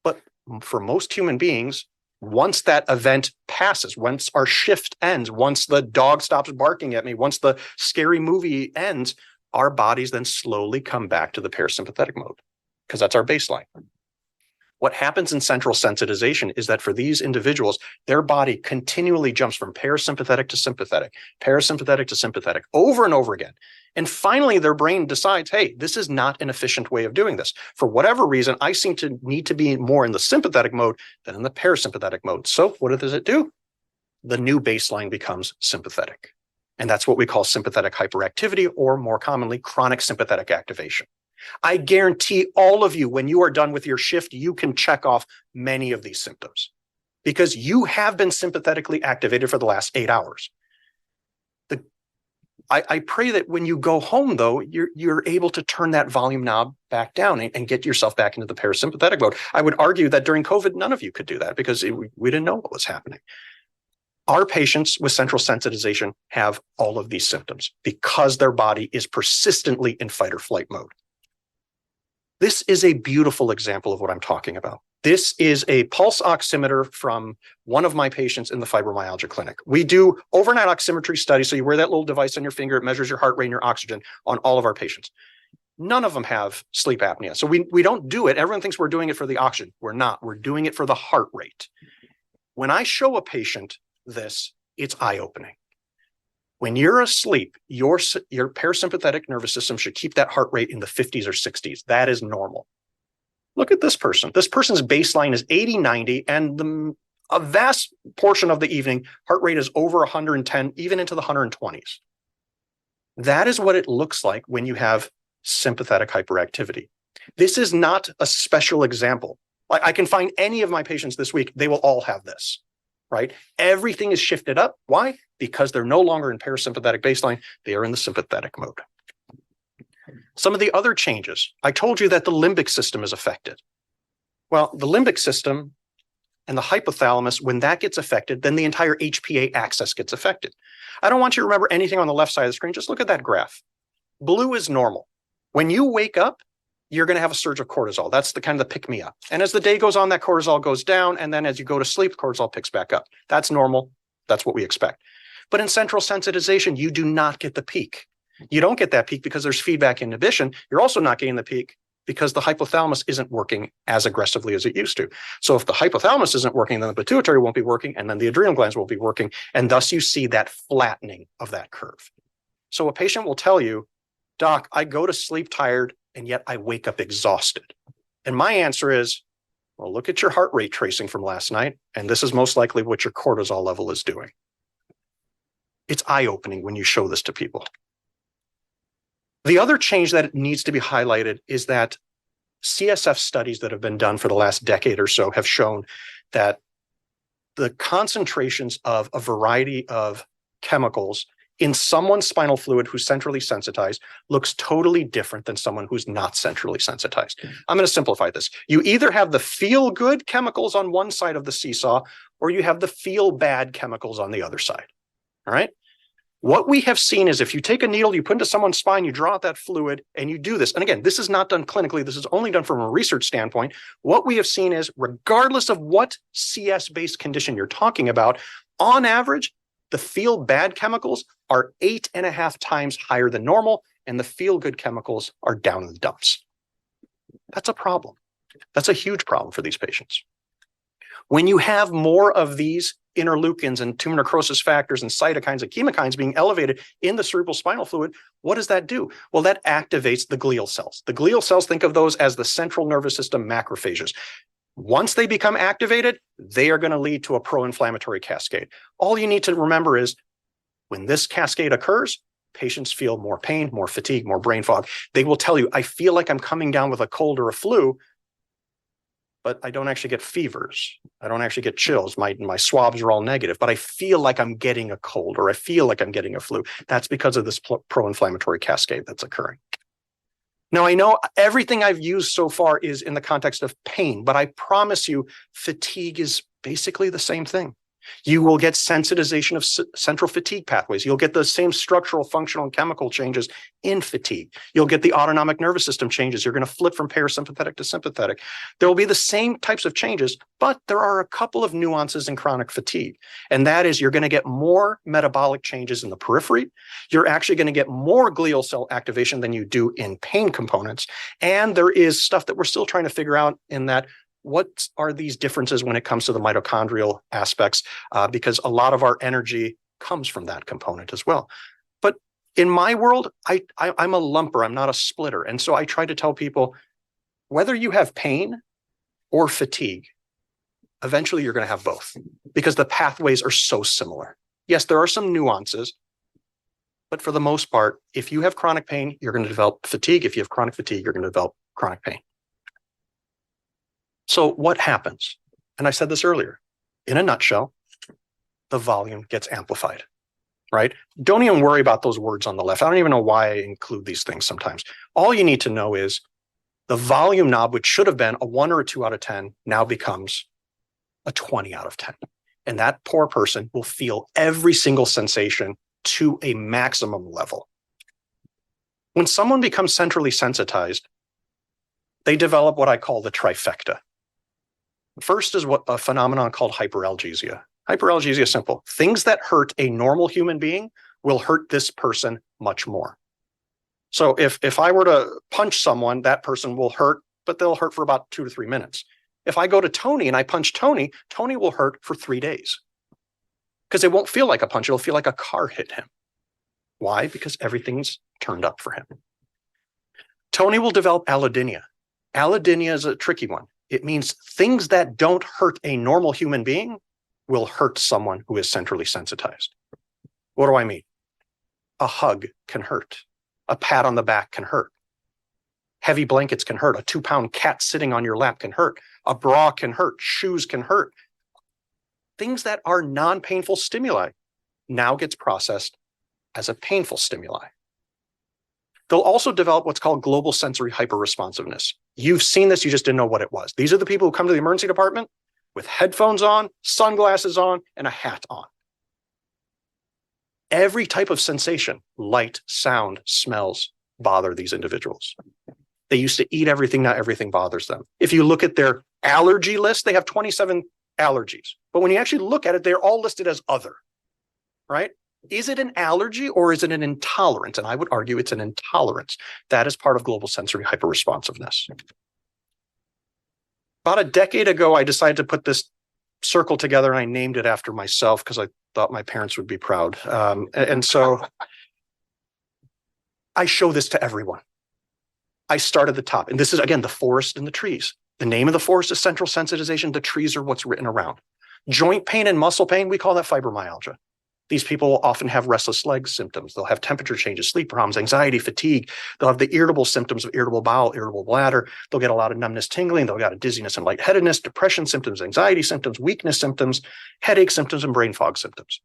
But for most human beings, once that event passes, once our shift ends, once the dog stops barking at me, once the scary movie ends, our bodies then slowly come back to the parasympathetic mode, because that's our baseline. What happens in central sensitization is that for these individuals, their body continually jumps from parasympathetic to sympathetic over and over again. And finally, their brain decides, hey, this is not an efficient way of doing this. For whatever reason, I seem to need to be more in the sympathetic mode than in the parasympathetic mode. So what does it do? The new baseline becomes sympathetic. And that's what we call sympathetic hyperactivity, or more commonly, chronic sympathetic activation. I guarantee all of you, when you are done with your shift, you can check off many of these symptoms because you have been sympathetically activated for the last 8 hours. I pray that when you go home, though, you're able to turn that volume knob back down and get yourself back into the parasympathetic mode. I would argue that during COVID, none of you could do that because we didn't know what was happening. Our patients with central sensitization have all of these symptoms because their body is persistently in fight or flight mode. This is a beautiful example of what I'm talking about. This is a pulse oximeter from one of my patients in the fibromyalgia clinic. We do overnight oximetry studies. So you wear that little device on your finger. It measures your heart rate and your oxygen on all of our patients. None of them have sleep apnea. So we don't do it. Everyone thinks we're doing it for the oxygen. We're not. We're doing it for the heart rate. When I show a patient this, it's eye-opening. When you're asleep, your parasympathetic nervous system should keep that heart rate in the 50s or 60s. That is normal. Look at this person. This person's baseline is 80, 90, and a vast portion of the evening, heart rate is over 110, even into the 120s. That is what it looks like when you have sympathetic hyperactivity. This is not a special example. I can find any of my patients this week, they will all have this. Right? Everything is shifted up. Why? Because they're no longer in parasympathetic baseline. They are in the sympathetic mode. Some of the other changes. I told you that the limbic system is affected. Well, the limbic system and the hypothalamus, when that gets affected, then the entire HPA axis gets affected. I don't want you to remember anything on the left side of the screen. Just look at that graph. Blue is normal. When you wake up, you're going to have a surge of cortisol. That's the kind of the pick me up. And as the day goes on, that cortisol goes down. And then as you go to sleep, cortisol picks back up. That's normal. That's what we expect. But in central sensitization, you do not get the peak. You don't get that peak because there's feedback inhibition. You're also not getting the peak because the hypothalamus isn't working as aggressively as it used to. So if the hypothalamus isn't working, then the pituitary won't be working, and then the adrenal glands won't be working. And thus you see that flattening of that curve. So a patient will tell you, Doc, I go to sleep tired, and yet I wake up exhausted. And my answer is, Well, look at your heart rate tracing from last night, and this is most likely what your cortisol level is doing. It's eye-opening when you show this to people. The other change that needs to be highlighted is that CSF studies that have been done for the last decade or so have shown that the concentrations of a variety of chemicals in someone's spinal fluid who's centrally sensitized looks totally different than someone who's not centrally sensitized. I'm going to simplify this. You either have the feel-good chemicals on one side of the seesaw, or you have the feel-bad chemicals on the other side. All right? What we have seen is if you take a needle, you put into someone's spine, you draw out that fluid, and you do this. And again, this is not done clinically. This is only done from a research standpoint. What we have seen is, regardless of what CS-based condition you're talking about, on average, the feel-bad chemicals are 8.5 times higher than normal, and the feel-good chemicals are down in the dumps. That's a problem. That's a huge problem for these patients. When you have more of these interleukins and tumor necrosis factors and cytokines and chemokines being elevated in the cerebral spinal fluid, what does that do? Well, that activates the glial cells. The glial cells, think of those as the central nervous system macrophages. Once they become activated, they are going to lead to a pro-inflammatory cascade. All you need to remember is when this cascade occurs, patients feel more pain, more fatigue, more brain fog. They will tell you, I feel like I'm coming down with a cold or a flu, but I don't actually get fevers. I don't actually get chills. My swabs are all negative, but I feel like I'm getting a cold or I feel like I'm getting a flu. That's because of this pro-inflammatory cascade that's occurring. Now, I know everything I've used so far is in the context of pain, but I promise you fatigue is basically the same thing. You will get sensitization of central fatigue pathways. You'll get the same structural, functional, and chemical changes in fatigue. You'll get the autonomic nervous system changes. You're going to flip from parasympathetic to sympathetic. There will be the same types of changes, but there are a couple of nuances in chronic fatigue. And that is you're going to get more metabolic changes in the periphery. You're actually going to get more glial cell activation than you do in pain components. And there is stuff that we're still trying to figure out in that what are these differences when it comes to the mitochondrial aspects? Because a lot of our energy comes from that component as well. But in my world, I'm a lumper. I'm not a splitter. And so I try to tell people, whether you have pain or fatigue, eventually you're going to have both because the pathways are so similar. Yes, there are some nuances, but for the most part, if you have chronic pain, you're going to develop fatigue. If you have chronic fatigue, you're going to develop chronic pain. So what happens? And I said this earlier, in a nutshell, the volume gets amplified, right? Don't even worry about those words on the left. I don't even know why I include these things sometimes. All you need to know is the volume knob, which should have been a 1 or a 2 out of 10, now becomes a 20 out of 10. And that poor person will feel every single sensation to a maximum level. When someone becomes centrally sensitized, they develop what I call the trifecta. First is what a phenomenon called hyperalgesia. Hyperalgesia is simple. Things that hurt a normal human being will hurt this person much more. So if I were to punch someone, that person will hurt, but they'll hurt for about 2 to 3 minutes. If I go to Tony and I punch Tony, Tony will hurt for 3 days. Because it won't feel like a punch, it'll feel like a car hit him. Why? Because everything's turned up for him. Tony will develop allodynia. Allodynia is a tricky one. It means things that don't hurt a normal human being will hurt someone who is centrally sensitized. What do I mean? A hug can hurt. A pat on the back can hurt. Heavy blankets can hurt. A 2-pound cat sitting on your lap can hurt. A bra can hurt. Shoes can hurt. Things that are non-painful stimuli now gets processed as a painful stimuli. They'll also develop what's called global sensory hyperresponsiveness. You've seen this, you just didn't know what it was. These are the people who come to the emergency department with headphones on, sunglasses on, and a hat on. Every type of sensation, light, sound, smells, bother these individuals. They used to eat everything, now everything bothers them. If you look at their allergy list, they have 27 allergies. But when you actually look at it, they're all listed as other, right? Is it an allergy or is it an intolerance? And I would argue it's an intolerance. That is part of global sensory hyperresponsiveness. About a decade ago, I decided to put this circle together and I named it after myself because I thought my parents would be proud. And so I show this to everyone. I start at the top. And this is, again, the forest and the trees. The name of the forest is central sensitization. The trees are what's written around. Joint pain and muscle pain, we call that fibromyalgia. These people will often have restless leg symptoms. They'll have temperature changes, sleep problems, anxiety, fatigue. They'll have the irritable symptoms of irritable bowel, irritable bladder. They'll get a lot of numbness, tingling. They'll get a dizziness and lightheadedness, depression symptoms, anxiety symptoms, weakness symptoms, headache symptoms, and brain fog symptoms.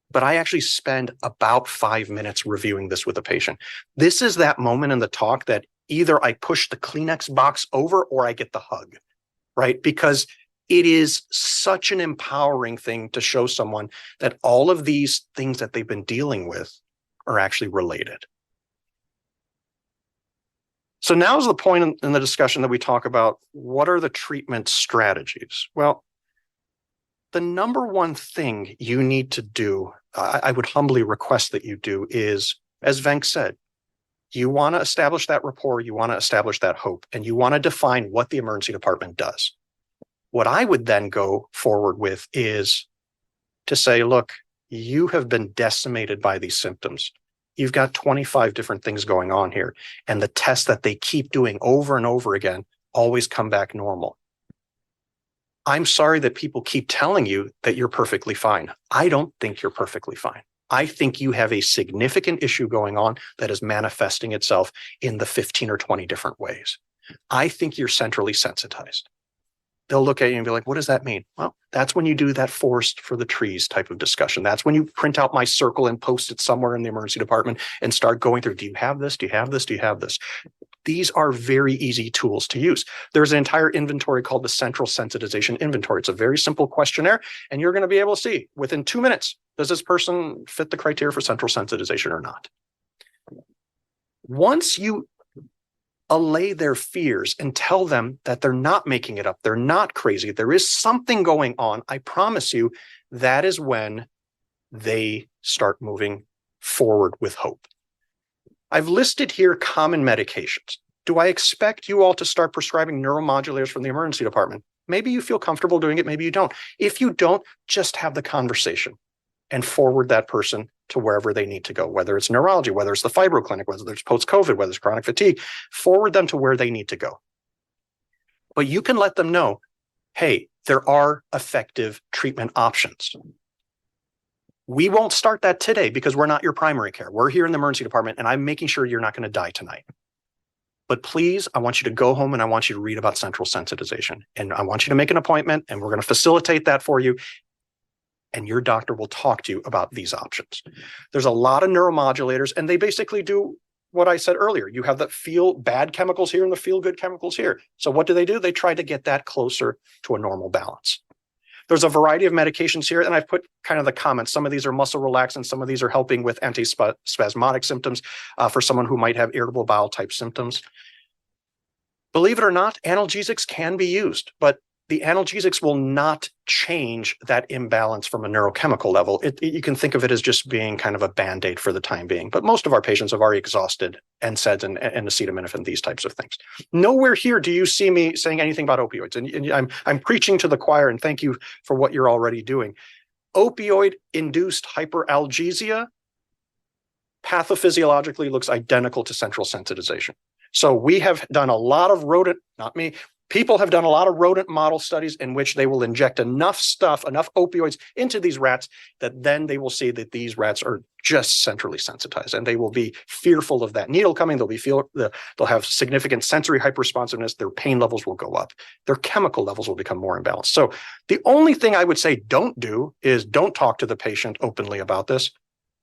But I actually spend about 5 minutes reviewing this with a patient. This is that moment in the talk that either I push the Kleenex box over or I get the hug, right? Because it is such an empowering thing to show someone that all of these things that they've been dealing with are actually related. So now is the point in the discussion that we talk about what are the treatment strategies? Well, the number one thing you need to do, I would humbly request that you do is, as Venk said, you want to establish that rapport, you want to establish that hope, and you want to define what the emergency department does. What I would then go forward with is to say, look, you have been decimated by these symptoms. You've got 25 different things going on here, and the tests that they keep doing over and over again always come back normal. I'm sorry that people keep telling you that you're perfectly fine. I don't think you're perfectly fine. I think you have a significant issue going on that is manifesting itself in the 15 or 20 different ways. I think you're centrally sensitized. They'll look at you and be like, what does that mean? Well, that's when you do that forest for the trees type of discussion. That's when you print out my circle and post it somewhere in the emergency department and start going through, do you have this? Do you have this? Do you have this? These are very easy tools to use. There's an entire inventory called the Central Sensitization Inventory. It's a very simple questionnaire, and you're going to be able to see within 2 minutes, does this person fit the criteria for central sensitization or not? Once you allay their fears and tell them that they're not making it up, they're not crazy, there is something going on, I promise you, that is when they start moving forward with hope. I've listed here common medications. Do I expect you all to start prescribing neuromodulators from the emergency department? Maybe you feel comfortable doing it, maybe you don't. If you don't, just have the conversation and forward that person to wherever they need to go, whether it's neurology, whether it's the fibro clinic, whether it's post-COVID, whether it's chronic fatigue, forward them to where they need to go. But you can let them know, hey, there are effective treatment options. We won't start that today because we're not your primary care. We're here in the emergency department, and I'm making sure you're not going to die tonight. But please, I want you to go home and I want you to read about central sensitization. And I want you to make an appointment, and we're going to facilitate that for you. And your doctor will talk to you about these options. There's a lot of neuromodulators, and they basically do what I said earlier. You have the feel bad chemicals here and the feel good chemicals here. So what do? They try to get that closer to a normal balance. There's a variety of medications here, and I've put kind of the comments. Some of these are muscle relaxants. Some of these are helping with antispasmodic symptoms for someone who might have irritable bowel type symptoms. Believe it or not, analgesics can be used, but the analgesics will not change that imbalance from a neurochemical level. You can think of it as just being kind of a Band-Aid for the time being. But most of our patients have already exhausted NSAIDs and acetaminophen, these types of things. Nowhere here do you see me saying anything about opioids. And I'm preaching to the choir, and thank you for what you're already doing. Opioid-induced hyperalgesia pathophysiologically looks identical to central sensitization. So we have done a lot of rodent, not me, people have done a lot of rodent model studies in which they will inject enough opioids into these rats that then they will see that these rats are just centrally sensitized, and they will be fearful of that needle coming. They'll have significant sensory hyperresponsiveness. Their pain levels will go up. Their chemical levels will become more imbalanced. So the only thing I would say don't do is don't talk to the patient openly about this.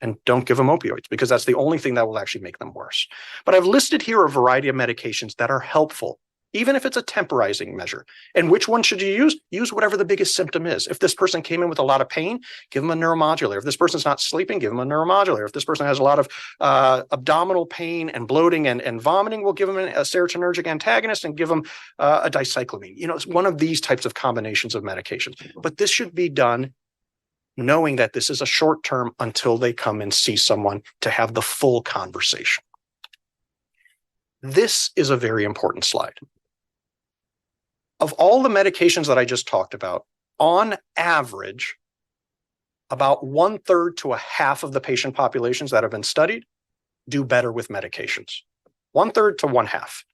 And don't give them opioids, because that's the only thing that will actually make them worse. But I've listed here a variety of medications that are helpful, even if it's a temporizing measure. And which one should you use? Use whatever the biggest symptom is. If this person came in with a lot of pain, give them a neuromodulator. If this person's not sleeping, give them a neuromodulator. If this person has a lot of abdominal pain and bloating and vomiting, we'll give them a serotonergic antagonist and give them a dicyclomine. It's one of these types of combinations of medications. But this should be done knowing that this is a short term until they come and see someone to have the full conversation. This is a very important slide. Of all the medications that I just talked about, on average, about 1/3 to a half of the patient populations that have been studied do better with medications. 1/3 to 1/2.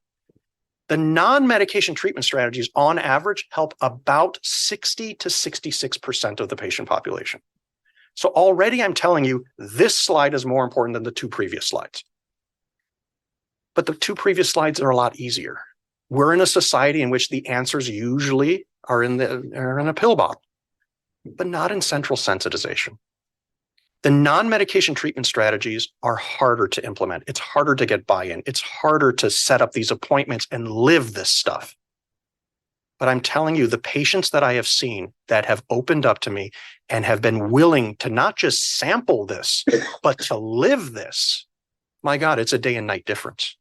The non-medication treatment strategies on average help about 60 to 66% of the patient population. So already I'm telling you, this slide is more important than the two previous slides. But the two previous slides are a lot easier. We're in a society in which the answers usually are in a pill bottle, but not in central sensitization. The non-medication treatment strategies are harder to implement. It's harder to get buy-in. It's harder to set up these appointments and live this stuff. But I'm telling you, the patients that I have seen that have opened up to me and have been willing to not just sample this, but to live this, my God, it's a day and night difference.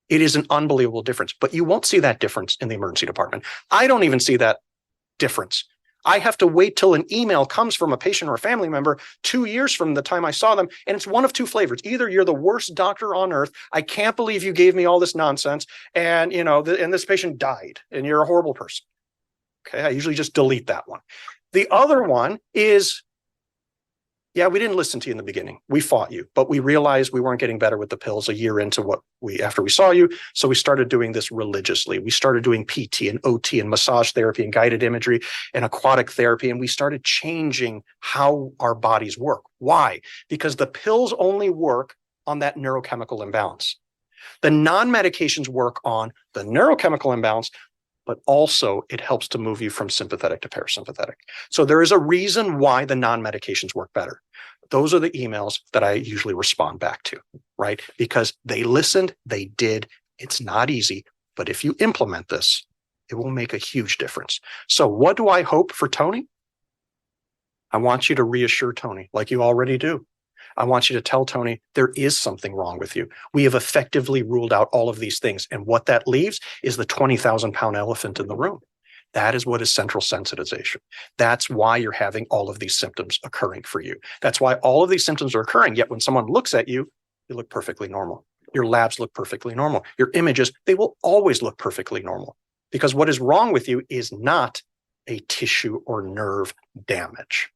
It is an unbelievable difference, but you won't see that difference in the emergency department. I don't even see that difference. I have to wait till an email comes from a patient or a family member 2 years from the time I saw them, and it's one of two flavors. Either you're the worst doctor on earth, I can't believe you gave me all this nonsense, and and this patient died, and you're a horrible person. Okay, I usually just delete that one. The other one is, yeah, we didn't listen to you in the beginning. We fought you, but we realized we weren't getting better with the pills a year into after we saw you. So we started doing this religiously. We started doing PT and OT and massage therapy and guided imagery and aquatic therapy. And we started changing how our bodies work. Why? Because the pills only work on that neurochemical imbalance. The non-medications work on the neurochemical imbalance, but also it helps to move you from sympathetic to parasympathetic. So there is a reason why the non-medications work better. Those are the emails that I usually respond back to, right? Because they listened, they did. It's not easy, but if you implement this, it will make a huge difference. So what do I hope for Tony? I want you to reassure Tony like you already do. I want you to tell Tony there is something wrong with you. We have effectively ruled out all of these things. And what that leaves is the 20,000-pound elephant in the room. That is what is central sensitization. That's why you're having all of these symptoms occurring for you. That's why all of these symptoms are occurring. Yet when someone looks at you, you look perfectly normal. Your labs look perfectly normal. Your images, they will always look perfectly normal. Because what is wrong with you is not a tissue or nerve damage.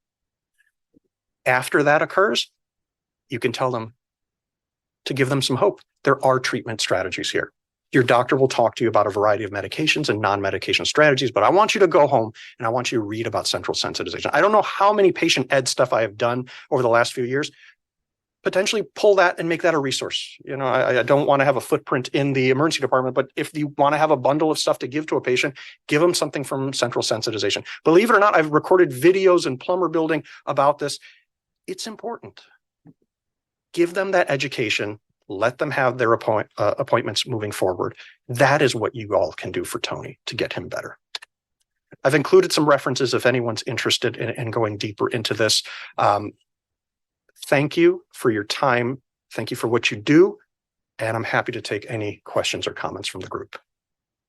After that occurs, you can tell them to give them some hope. There are treatment strategies here. Your doctor will talk to you about a variety of medications and non-medication strategies, but I want you to go home and I want you to read about central sensitization. I don't know how many patient ed stuff I have done over the last few years. Potentially pull that and make that a resource. I don't want to have a footprint in the emergency department, but if you want to have a bundle of stuff to give to a patient, give them something from central sensitization. Believe it or not, I've recorded videos in plumber building about this. It's important. Give them that education, let them have their appointments moving forward. That is what you all can do for Tony to get him better. I've included some references if anyone's interested in going deeper into this. Thank you for your time. Thank you for what you do. And I'm happy to take any questions or comments from the group.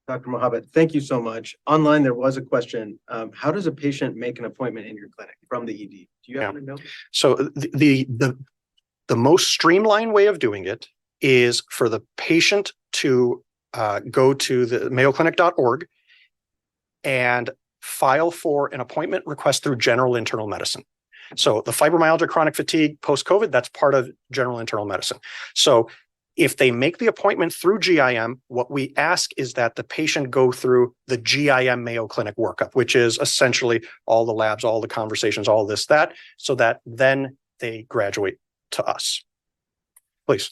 Dr. Mohabbat, thank you so much. Online, there was a question. How does a patient make an appointment in your clinic from the ED? Do you happen to know? So the most streamlined way of doing it is for the patient to go to the mayoclinic.org and file for an appointment request through general internal medicine. So the fibromyalgia, chronic fatigue, post-COVID, that's part of general internal medicine. So if they make the appointment through GIM, what we ask is that the patient go through the GIM Mayo Clinic workup, which is essentially all the labs, all the conversations, all this, that, so that then they graduate to us. Please.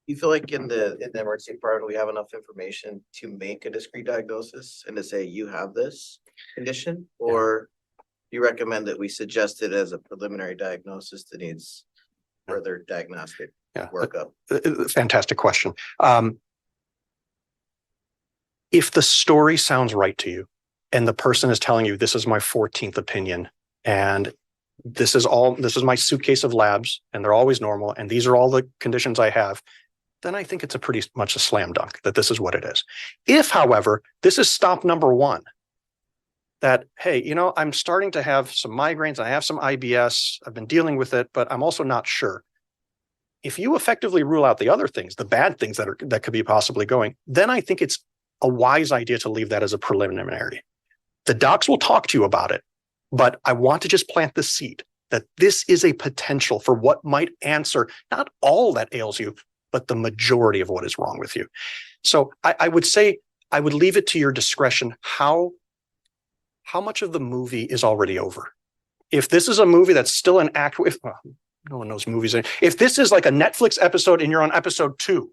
You feel like in the emergency department, we have enough information to make a discrete diagnosis and to say you have this condition, or you recommend that we suggest it as a preliminary diagnosis that needs further diagnostic workup? Fantastic question. If the story sounds right to you and the person is telling you this is my 14th opinion and this is my suitcase of labs and they're always normal and these are all the conditions I have, then I think it's a pretty much a slam dunk that this is what it is. If, however, this is stop number one, that, hey, I'm starting to have some migraines, I have some IBS, I've been dealing with it, but I'm also not sure. If you effectively rule out the other things, the bad things that could be possibly going, then I think it's a wise idea to leave that as a preliminary. The docs will talk to you about it, but I want to just plant the seed that this is a potential for what might answer not all that ails you, but the majority of what is wrong with you. So I would say I would leave it to your discretion how much of the movie is already over. If this is a movie that's still an act, no one knows movies. If this is like a Netflix episode and you're on episode 2,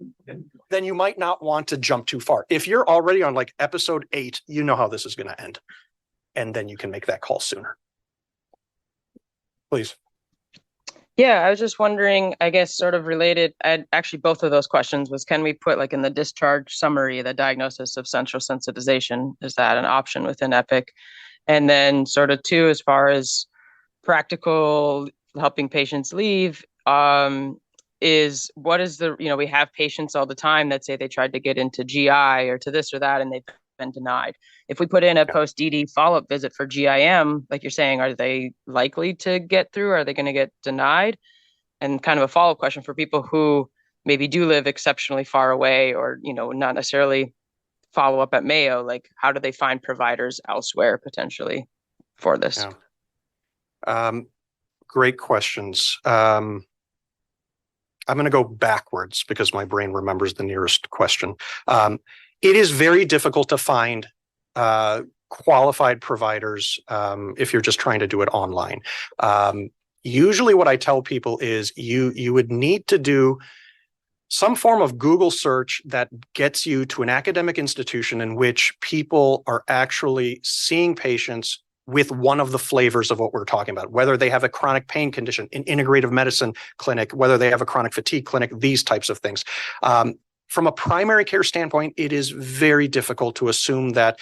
then you might not want to jump too far. If you're already on like episode 8, you know how this is going to end. And then you can make that call sooner. Please. Yeah, I was just wondering, I guess sort of related, actually both of those questions was, can we put like in the discharge summary, the diagnosis of central sensitization? Is that an option within EPIC? And then sort of 2, as far as practical helping patients leave, is what is the, we have patients all the time that say they tried to get into GI or to this or that, and they've been denied. If we put in a post-ED follow-up visit for GIM, like you're saying, are they likely to get through? Are they going to get denied? And kind of a follow-up question for people who maybe do live exceptionally far away or, not necessarily follow up at Mayo, like how do they find providers elsewhere potentially for this? Great questions. I'm going to go backwards because my brain remembers the nearest question. It is very difficult to find qualified providers if you're just trying to do it online. Usually what I tell people is you would need to do some form of Google search that gets you to an academic institution in which people are actually seeing patients with one of the flavors of what we're talking about, whether they have a chronic pain condition, an integrative medicine clinic, whether they have a chronic fatigue clinic, these types of things. From a primary care standpoint, it is very difficult to assume that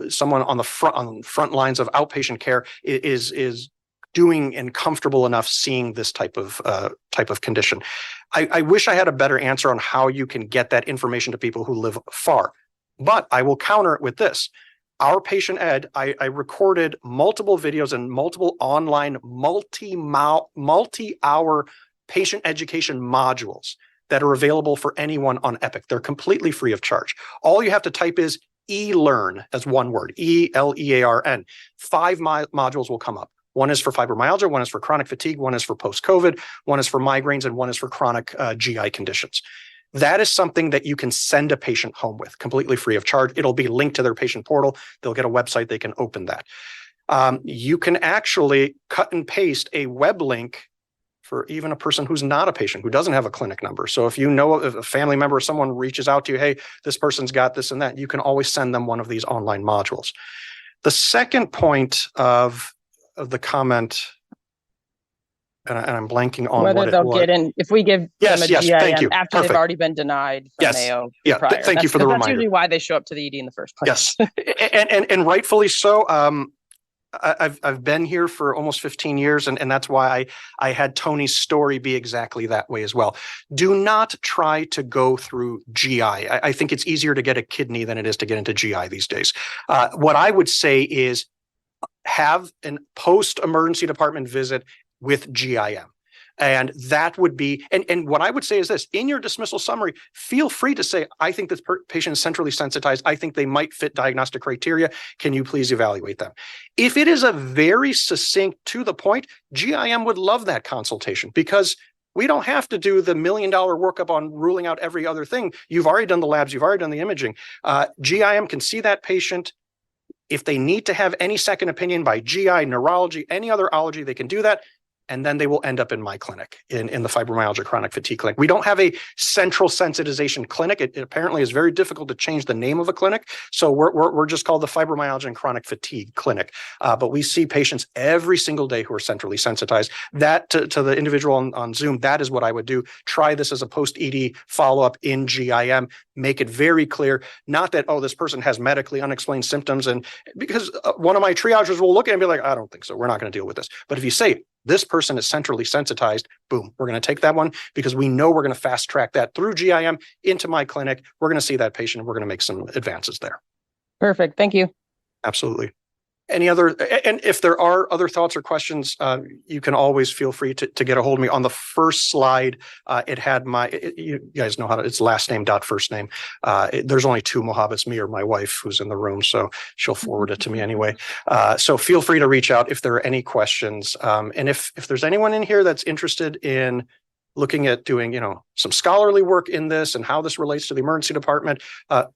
someone on the front lines of outpatient care is doing and comfortable enough seeing this type of condition. I wish I had a better answer on how you can get that information to people who live far, but I will counter it with this. Our patient ed, I recorded multiple videos and multiple online multi-hour patient education modules that are available for anyone on Epic. They're completely free of charge. All you have to type is eLearn as one word, E-L-E-A-R-N. 5 modules will come up. One is for fibromyalgia, one is for chronic fatigue, one is for post-COVID, one is for migraines, and one is for chronic GI conditions. That is something that you can send a patient home with completely free of charge. It'll be linked to their patient portal. They'll get a website. They can open that. You can actually cut and paste a web link for even a person who's not a patient, who doesn't have a clinic number. So if you know if a family member or someone reaches out to you, hey, this person's got this and that, you can always send them one of these online modules. The second point of the comment, and I'm blanking on whether what they'll it was. get in if we give them a GIM thank you. after Perfect. they've already been denied from Mayo. Thank you for the reminder. That's usually why they show up to the ED in the first place. Yes, and rightfully so. I've been here for almost 15 years, and that's why I had Tony's story be exactly that way as well. Do not try to go through GI. I think it's easier to get a kidney than it is to get into GI these days. What I would say is have an post-emergency department visit with GIM. And that would be, and what I would say is this, in your dismissal summary, feel free to say, I think this patient is centrally sensitized. I think they might fit diagnostic criteria. Can you please evaluate them? If it is a very succinct, to the point, GIM would love that consultation because we don't have to do the $1 million workup on ruling out every other thing. You've already done the labs. You've already done the imaging. GIM can see that patient. If they need to have any second opinion by GI, neurology, any other ology, they can do that. And then they will end up in my clinic, in the fibromyalgia chronic fatigue clinic. We don't have a central sensitization clinic. It apparently is very difficult to change the name of a clinic. So we're just called the fibromyalgia and chronic fatigue clinic. But we see patients every single day who are centrally sensitized. That to the individual on Zoom, that is what I would do. Try this as a post-ED follow-up in GIM. Make it very clear, not that, oh, this person has medically unexplained symptoms. And because one of my triagers will look at it and be like, I don't think so. We're not going to deal with this. But if you say, this person is centrally sensitized, boom, we're going to take that one because we know we're going to fast track that through GIM into my clinic. We're going to see that patient and we're going to make some advances there. Perfect. Thank you. Absolutely. Any other, and if there are other thoughts or questions, you can always feel free to get a hold of me. On the first slide, it had you guys know how to, it's last name dot first name. There's only 2 Mohabbats, me or my wife who's in the room, so she'll forward it to me anyway. So feel free to reach out if there are any questions. And if there's anyone in here that's interested in looking at doing, some scholarly work in this and how this relates to the emergency department,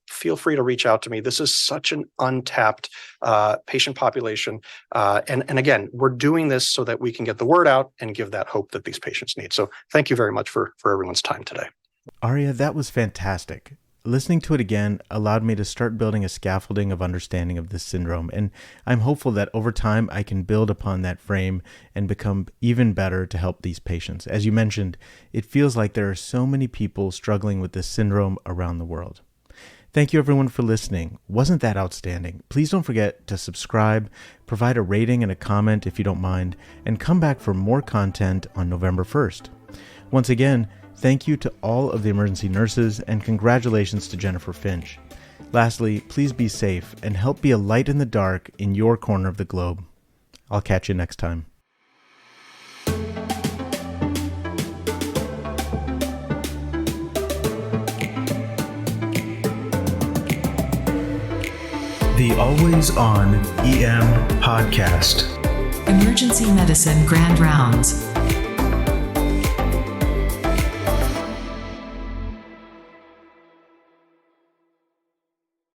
feel free to reach out to me. This is such an untapped patient population. And again, we're doing this so that we can get the word out and give that hope that these patients need. So thank you very much for everyone's time today. Arya, that was fantastic. Listening to it again allowed me to start building a scaffolding of understanding of this syndrome, and I'm hopeful that over time I can build upon that frame and become even better to help these patients. As you mentioned, it feels like there are so many people struggling with this syndrome around the world. Thank you everyone for listening. Wasn't that outstanding? Please don't forget to subscribe, provide a rating and a comment if you don't mind, and come back for more content on November 1st. Once again, thank you to all of the emergency nurses, and congratulations to Jennifer Finch. Lastly, please be safe and help be a light in the dark in your corner of the globe. I'll catch you next time. The Always On EM Podcast. Emergency Medicine Grand Rounds.